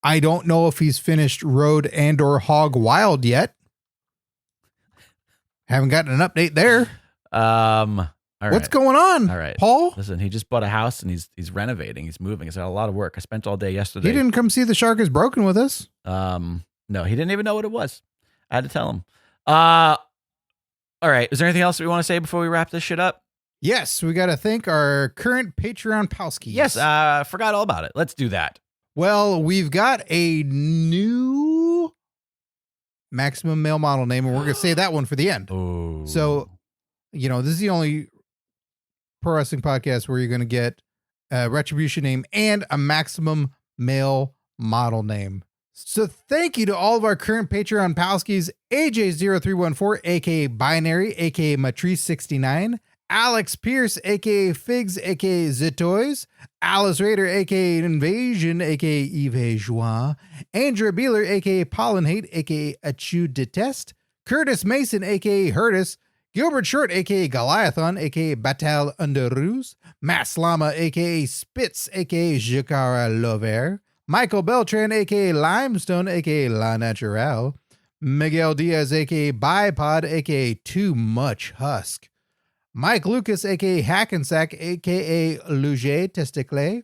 I don't know if he's finished Road and/or Hog Wild yet. Haven't gotten an update there. All right. What's going on? All right, Paul. Listen, he just bought a house and he's renovating. He's moving. It's a lot of work. I spent all day yesterday. He didn't come see The Shark Is Broken with us. No, he didn't even know what it was. I had to tell him. All right. Is there anything else we want to say before we wrap this shit up? Yes, we got to thank our current Patreon Palskis. Yes, forgot all about it. Let's do that. Well, we've got a new maximum male model name, and we're going to save that one for the end. Oh. So, this is the only pro wrestling podcast where you're going to get a retribution name and a maximum male model name. So thank you to all of our current Patreon Palskis: AJ0314, aka Binary, aka Matrice69, Alex Pierce, aka Figs, aka Zitoys, Alice Raider, aka Invasion, aka Yves Joie, Andrea Beeler, aka Pollen Hate, aka Achu Detest, Curtis Mason, aka Hurtis, Gilbert Short, aka Goliathon, aka Batal Underoos, Mass Lama, aka Spitz, aka Jakara Lover, Michael Beltran, aka Limestone, aka La Natural, Miguel Diaz, aka Bipod, aka Too Much Husk, Mike Lucas, a.k.a. Hackensack, a.k.a. Luger Testicle,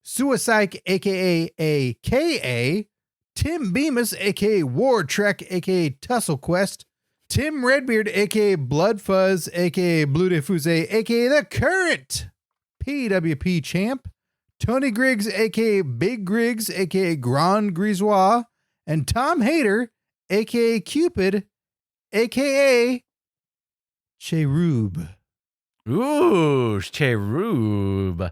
Suicide, a.k.a. A.K.A., Tim Bemis, a.k.a. War Trek, a.k.a. Tussle Quest, Tim Redbeard, a.k.a. Blood Fuzz, a.k.a. Blue Diffuse, a.k.a. the current PWP champ, Tony Griggs, a.k.a. Big Griggs, a.k.a. Grand Grisois, and Tom Hader, a.k.a. Cupid, a.k.a. Cherub. Ooh, Cherub.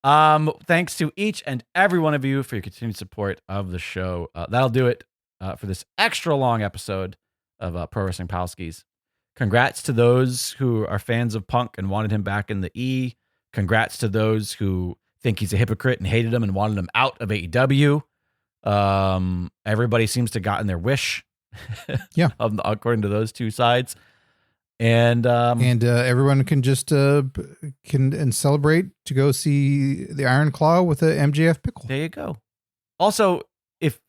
Thanks to each and every one of you for your continued support of the show. That'll do it for this extra long episode of Pro Wrestling Palskis. Congrats to those who are fans of Punk and wanted him back in the E. Congrats to those who think he's a hypocrite and hated him and wanted him out of AEW. Everybody seems to have gotten their wish. Yeah. According to those two sides. And everyone can just can celebrate to go see the Iron Claw with the MJF pickle. There you go. Also, if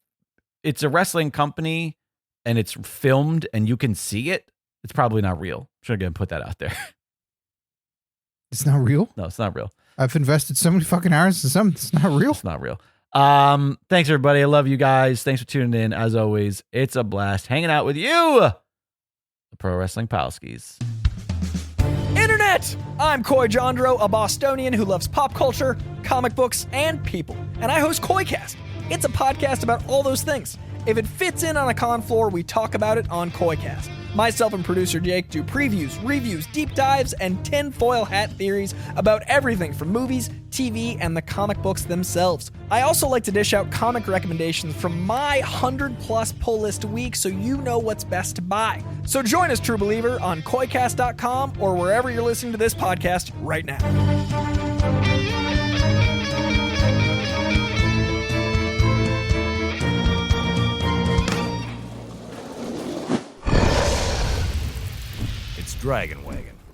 it's a wrestling company and it's filmed and you can see it, it's probably not real. Should I go and put that out there? It's not real? No, it's not real. I've invested so many fucking hours in something. It's not real. It's not real. Thanks everybody. I love you guys. Thanks for tuning in. As always, it's a blast hanging out with you. Pro Wrestling Palskis. Internet! I'm Coy Jandro, a Bostonian who loves pop culture, comic books, and people, and I host Coycast. It's a podcast about all those things. If it fits in on a con floor, we talk about it on Coycast. Myself and producer Jake do previews, reviews, deep dives, and tinfoil hat theories about everything from movies, TV, and the comic books themselves. I also like to dish out comic recommendations from my 100-plus pull list a week so you know what's best to buy. So join us, True Believer, on Coycast.com or wherever you're listening to this podcast right now. Dragon Wagon.